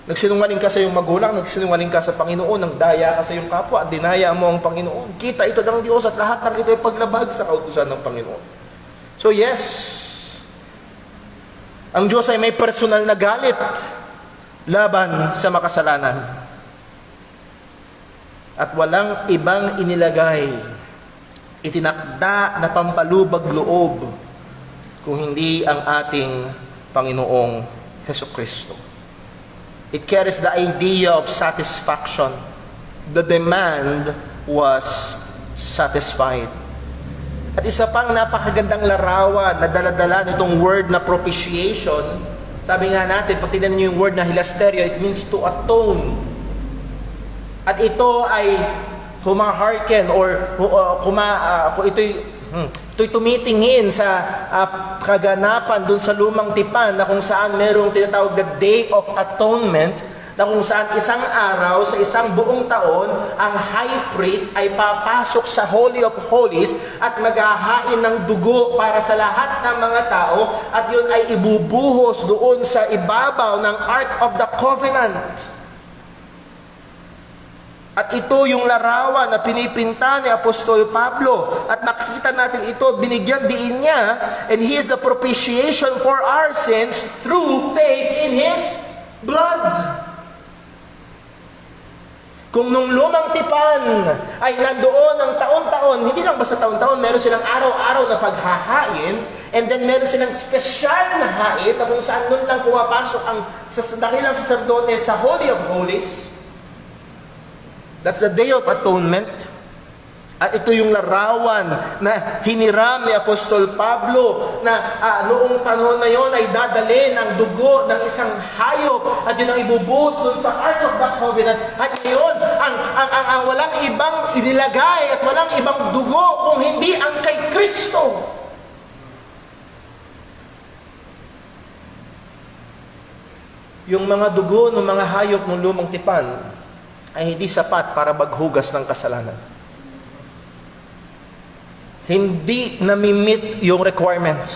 Nagsinungaling ka sa iyong magulang, nagsinungaling ka sa Panginoon, nagdaya ka sa iyong kapwa, at dinaya mo ang Panginoon. Kita ito ng Diyos at lahat ng ito ay paglabag sa kautusan ng Panginoon. So yes, ang Diyos ay may personal na galit laban sa makasalanan. At walang ibang inilagay, itinakda na pampalubag loob kung hindi ang ating Panginoong Hesukristo. It carries the idea of satisfaction. The demand was satisfied. At isa pang napakagandang larawan na daladala nitong word na propitiation. Sabi nga natin, pag tignan niyo yung word na hilasterio, it means to atone. At ito ay humaharken or ito'y tumitingin sa kaganapan dun sa lumang tipan na kung saan merong tinatawag na Day of Atonement, na kung saan isang araw sa isang buong taon, ang high priest ay papasok sa Holy of Holies at maghahain ng dugo para sa lahat ng mga tao at yun ay ibubuhos doon sa ibabaw ng Ark of the Covenant. At ito yung larawan na pinipinta ni Apostol Pablo. At makikita natin ito, binigyan diin niya, and He is the propitiation for our sins through faith in His blood. Kung nung lumang tipan ay nandoon ng taon-taon, hindi lang basta taon-taon, meron silang araw-araw na paghahain, and then meron silang special na hain na kung saan nun lang pumapasok ang dakilang saserdote sa Holy of Holies. That's the Day of Atonement. At ito yung larawan na hiniram ni Apostol Pablo na noong panahon na yon ay dadalhin ang dugo ng isang hayop at yun ang ibubuhos doon sa Ark of the Covenant. At ngayon, ang walang ibang inilagay at walang ibang dugo kung hindi ang kay Kristo. Yung mga dugo ng mga hayop ng lumang tipan ay hindi sapat para maghugas ng kasalanan. Hindi nami-meet yung requirements.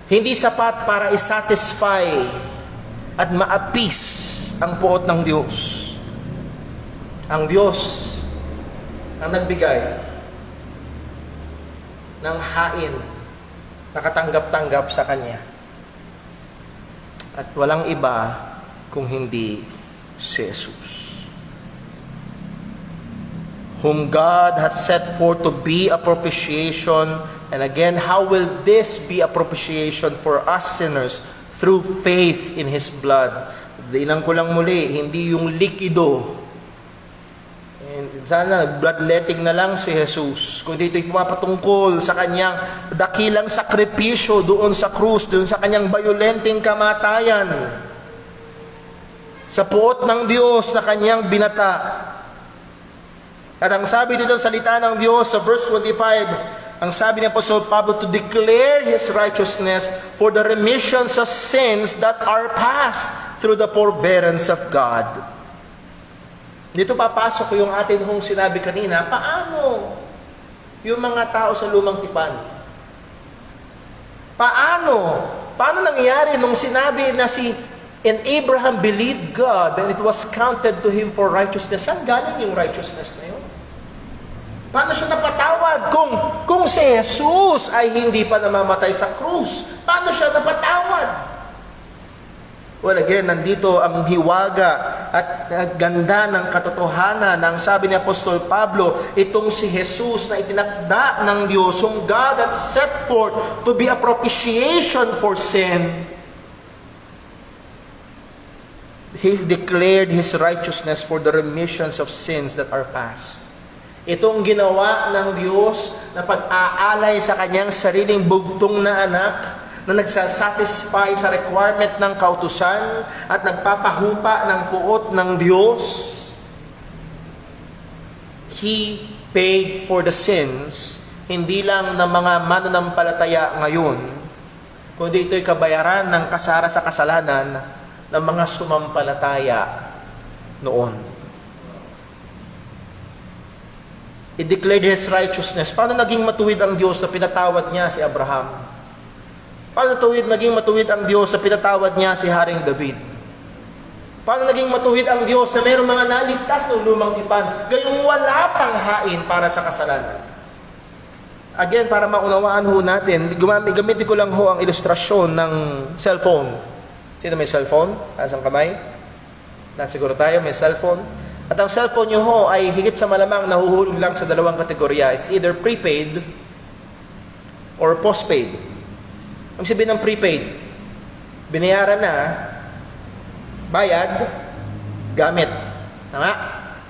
Hindi sapat para isatisfy at ma-appease ang puot ng Diyos. Ang Diyos ang nagbigay ng hain nakatanggap-tanggap sa Kanya. At walang iba kung hindi si Jesus, whom God hath set forth to be a propitiation. And again, how will this be a propitiation for us sinners? Through faith in His blood. Dinang ko lang muli, hindi yung likido. Sana bloodletting na lang si Jesus, kundi ito'y pumapatungkol sa kanyang dakilang sakripisyo doon sa krus, doon sa kanyang violenteng kamatayan, sa puot ng Diyos na kanyang binata. At ang sabi dito sa salita ng Diyos sa verse 25, ang sabi ni Apostol Pablo, to declare His righteousness for the remissions of sins that are past through the forbearance of God. Dito papasok yung atin hong sinabi kanina, paano yung mga tao sa lumang tipan? Paano? Paano nangyari nung sinabi na and Abraham believed God and it was counted to him for righteousness? Saan galing yung righteousness na yun? Paano siya napatawad? Kung si Jesus ay hindi pa namamatay sa krus, paano siya napatawad? Well, again, nandito ang hiwaga at ganda ng katotohanan ng sabi ni Apostol Pablo, itong si Jesus na itinakda ng Diyos, whom God hath set forth to be a propitiation for sin. He declared His righteousness for the remissions of sins that are past. Itong ginawa ng Diyos na pag-aalay sa kanyang sariling bugtong na anak, na nagsasatisfy sa requirement ng kautusan at nagpapahupa ng puot ng Diyos. He paid for the sins, hindi lang ng mga mananampalataya ngayon, kundi ito'y kabayaran ng kasara sa kasalanan ng mga sumampalataya noon. He declared His righteousness. Paano naging matuwid ang Diyos na pinatawad niya si Abraham? Paano naging matuwid ang Diyos sa pinatawad niya si Haring David? Paano naging matuwid ang Diyos na mayroong mga naligtas ng lumang tipan, gayong wala pang hain para sa kasalanan? Again, para maunawaan ho natin, gamitin ko lang ho ang ilustrasyon ng cellphone. Sino may cellphone? Taas ang kamay? Lahat siguro tayo may cellphone. At ang cellphone nyo ho ay higit sa malamang nahuhulog lang sa dalawang kategorya. It's either prepaid or postpaid. Ang sabihin ng prepaid, binayaran na, bayad, gamit. Tama?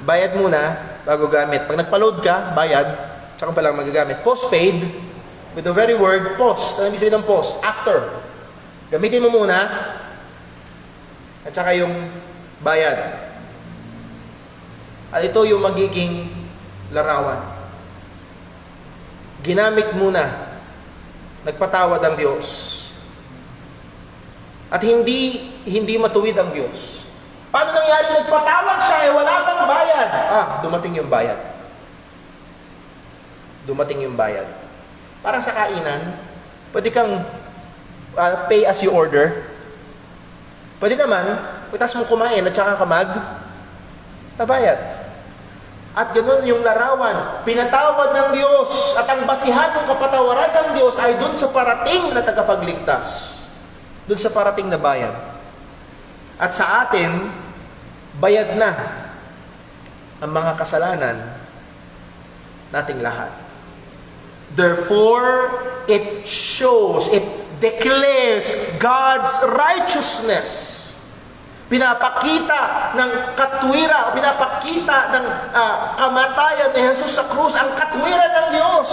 Bayad muna, bago gamit. Pag nagpa-load ka, bayad, tsaka pa lang magagamit. Postpaid, with the very word post. Ano ibig sabihin ng post? After. Gamitin mo muna, at tsaka yung bayad. At ito yung magiging larawan. Ginamit muna, nagpatawad ang Diyos. At hindi matuwid ang Diyos. Paano nangyari? Nagpatawad siya, wala pang bayad. Dumating yung bayad. Dumating yung bayad. Parang sa kainan, pwede kang pay as you order. Pwede naman, pagkas mo kumain at saka ka nabayad. At ganun yung larawan, pinatawad ng Diyos at ang basihan ng kapatawaran ng Diyos ay dun sa parating na tagapagligtas. Dun sa parating na bayad. At sa atin, bayad na ang mga kasalanan nating lahat. Therefore, it shows, it declares God's righteousness. Pinapakita ng katwira, pinapakita ng kamatayan ni Jesus sa krus, ang katwiran ng Diyos.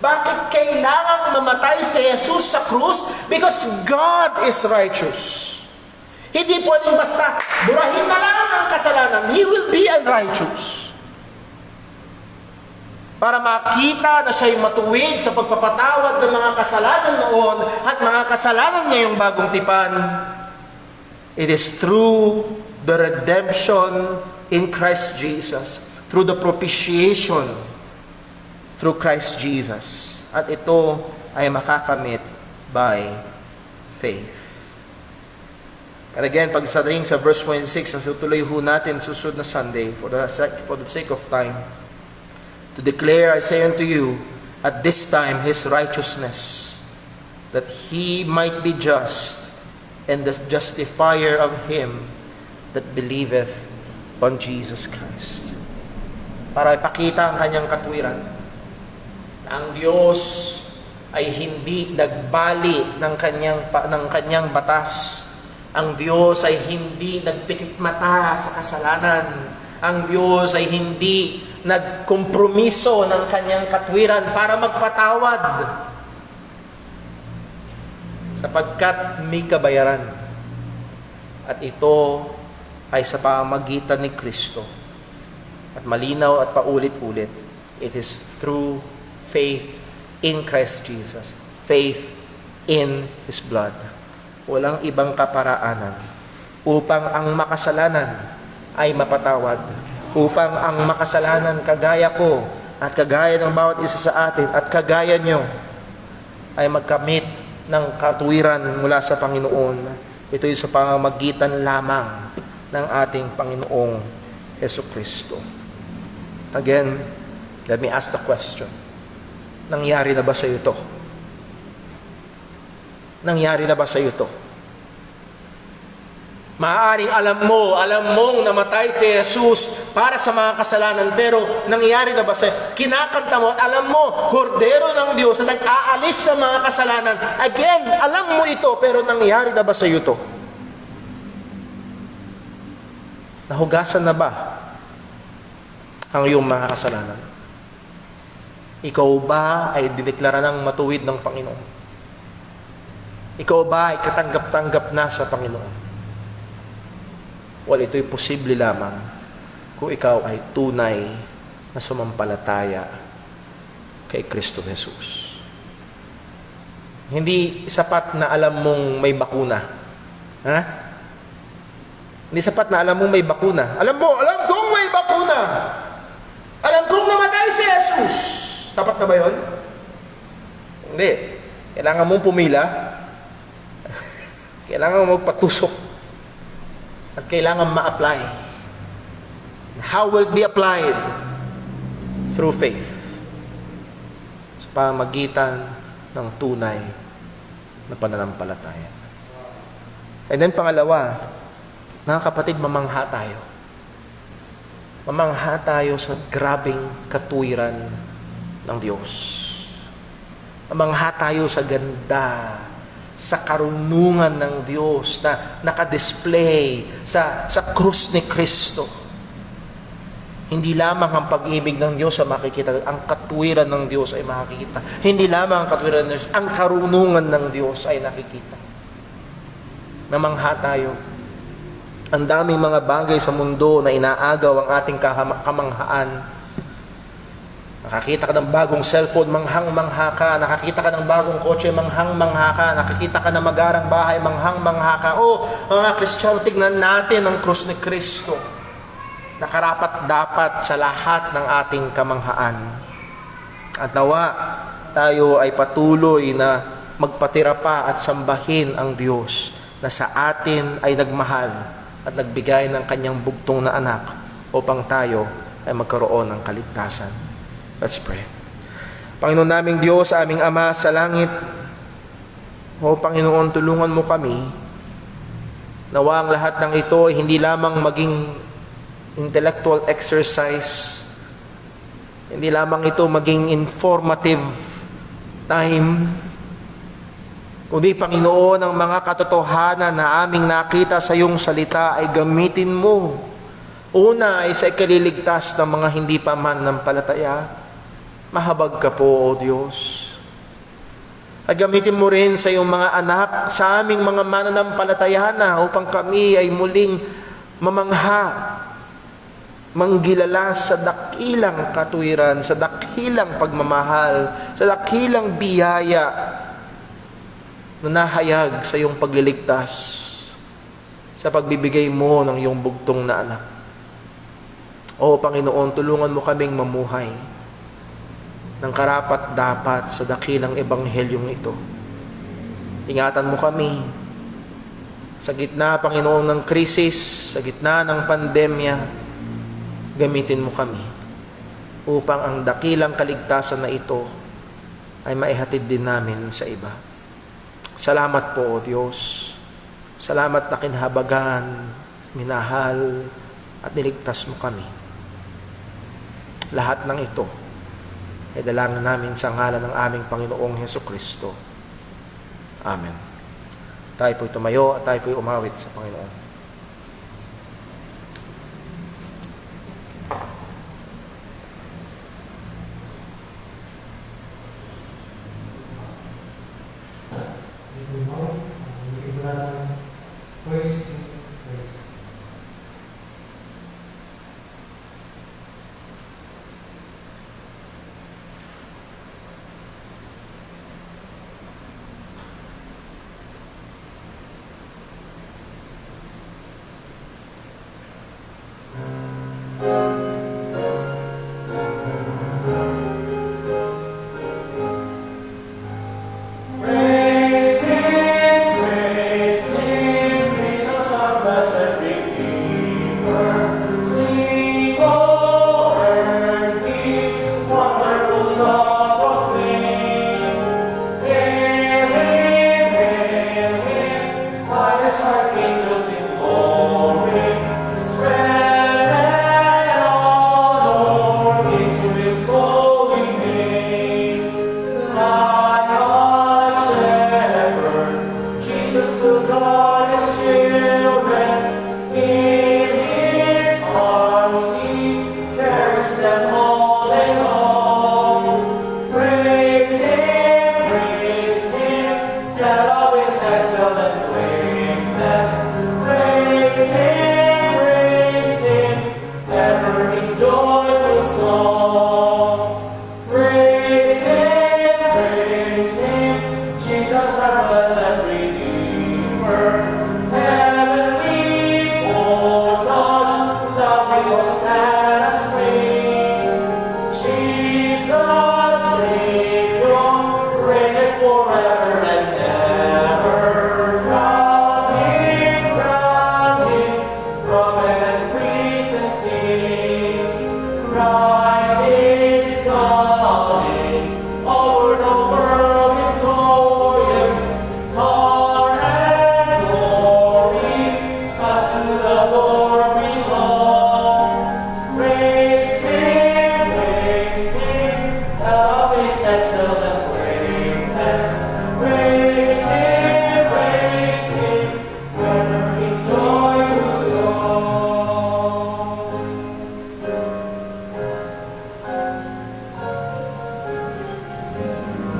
Bakit kailangang mamatay si Jesus sa krus? Because God is righteous. Hindi pwedeng basta burahin na lang ang kasalanan. He will be unrighteous. Para makita na siya'y matuwid sa pagpapatawad ng mga kasalanan noon at mga kasalanan ngayong bagong tipan. It is through the redemption in Christ Jesus, through the propitiation through Christ Jesus. At ito ay makakamit by faith. And again, pagdating sa verse 26, ang tutuloy ho natin susunod na Sunday for the sake of time, to declare, I say unto you, at this time, His righteousness that he might be just and the justifier of him that believeth on Jesus Christ. Para ipakita ang kanyang katwiran. Ang Diyos ay hindi nagbali ng kanyang batas. Ang Diyos ay hindi nagpikit mata sa kasalanan. Ang Diyos ay hindi nagkompromiso ng kanyang katwiran para magpatawad. Sapagkat may kabayaran. At ito ay sa pamamagitan ni Kristo. At malinaw at paulit-ulit, it is through faith in Christ Jesus. Faith in His blood. Walang ibang kaparaanan upang ang makasalanan ay mapatawad. Upang ang makasalanan kagaya ko at kagaya ng bawat isa sa atin at kagaya nyo ay magkamit ng katwiran mula sa Panginoon. Ito ay sa pamamagitan lamang ng ating Panginoong Hesukristo. Again, let me ask the question. Nangyari na ba sa iyo ito? Nangyari na ba sa iyo ito? Maaaring alam mong namatay si Jesus para sa mga kasalanan, pero nangyari na ba sa iyo? Kinakanta mo at alam mo, hordero ng Diyos na nag-aalis sa mga kasalanan. Again, alam mo ito, pero nangyari na ba sa iyo ito? Nahugasan na ba ang iyong mga kasalanan? Ikaw ba ay dineklara ng matuwid ng Panginoon? Ikaw ba ay katanggap-tanggap na sa Panginoon? Well, ito'y posible lamang kung ikaw ay tunay na sumampalataya kay Kristo Jesus. Hindi sapat na alam mong may bakuna. Ha? Hindi sapat na alam mong may bakuna. Alam kong may bakuna. Alam kong namatay si Jesus. Sapat na ba yun? Hindi. Kailangan mong pumila. Kailangan mong magpatusok. At kailangan ma-apply. How will it be applied? Through faith. Sa pamamagitan ng tunay na pananampalataya. And then pangalawa, mga kapatid, mamangha tayo. Mamangha tayo sa grabing katwiran ng Diyos. Mamangha tayo sa ganda, sa karunungan ng Diyos na nakadisplay sa krus ni Kristo. Hindi lamang ang pag-ibig ng Diyos ay makikita, ang katwiran ng Diyos ay makikita. Hindi lamang ang katwiran ng Diyos, ang karunungan ng Diyos ay nakikita. Mamangha tayo. Ang daming mga bagay sa mundo na inaagaw ang ating kamanghaan. Nakakita ka ng bagong cellphone, manghang-mangha ka. Nakakita ka ng bagong kotse, manghang-mangha ka. Nakakita ka ng magarang bahay, manghang-mangha ka. Oh, mga Kristiyano, tignan natin ang krus ni Kristo. Nakarapat-dapat sa lahat ng ating kamanghaan. At nawa, tayo ay patuloy na magpatira pa at sambahin ang Diyos na sa atin ay nagmahal at nagbigay ng kanyang bugtong na anak upang tayo ay magkaroon ng kaligtasan. Let's pray. Panginoon naming Diyos, aming Ama sa langit, o Panginoon, tulungan mo kami. Nawa ang lahat ng ito ay hindi lamang maging intellectual exercise, hindi lamang ito maging informative time, kundi Panginoon, ang mga katotohanan na aming nakita sa iyong salita ay gamitin mo. Una ay sa ikaliligtas ng mga hindi pa man nampalataya. Mahabag ka po, O Diyos. At gamitin mo rin sa iyong mga anak, sa aming mga mananampalataya na upang kami ay muling mamangha, manggilala sa dakilang katwiran, sa dakilang pagmamahal, sa dakilang biyaya na nahayag sa iyong pagliligtas, sa pagbibigay mo ng iyong bugtong na anak. O Panginoon, tulungan mo kaming mamuhay ng karapat-dapat sa dakilang ebanghelyong ito. Ingatan mo kami sa gitna, Panginoon, ng krisis, sa gitna ng pandemya. Gamitin mo kami upang ang dakilang kaligtasan na ito ay maihatid din namin sa iba. Salamat po, O Diyos. Salamat na kinhabagan, minahal, at niligtas mo kami. Lahat ng ito ay dalangin namin sa ngalan ng aming Panginoong Hesukristo. Amen. Tayo po'y tumayo at tayo po'y umawit sa Panginoon. Praise.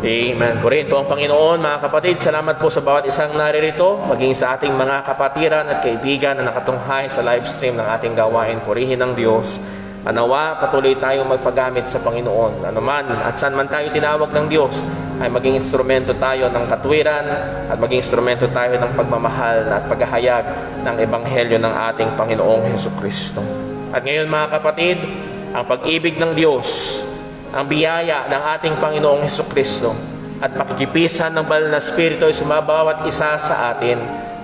Amen. Purihin po ang Panginoon, mga kapatid. Salamat po sa bawat isang naririto, maging sa ating mga kapatiran at kaibigan na nakatunghay sa live stream ng ating gawain. Purihin ng Diyos. Anawa, patuloy tayong magpagamit sa Panginoon. Ano man at saan man tayo tinawag ng Diyos, ay maging instrumento tayo ng katwiran at maging instrumento tayo ng pagmamahal at paghahayag ng Ebanghelyo ng ating Panginoong Hesukristo. At ngayon, mga kapatid, ang pag-ibig ng Diyos, ang biyaya ng ating Panginoong Hesukristo at pakikipisan ng banal na Espiritu ay sumabawat isa sa atin.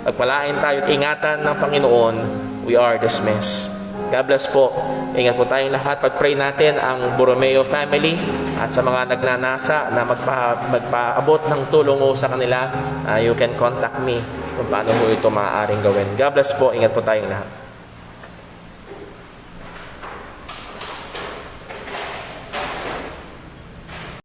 Pagpalain tayo at ingatan ng Panginoon. We are dismissed. God bless po. Ingat po tayong lahat. Pag-pray natin ang Borromeo family at sa mga nagnanasa na magpaabot ng tulong sa kanila, you can contact me kung paano po ito maaaring gawin. God bless po. Ingat po tayong lahat.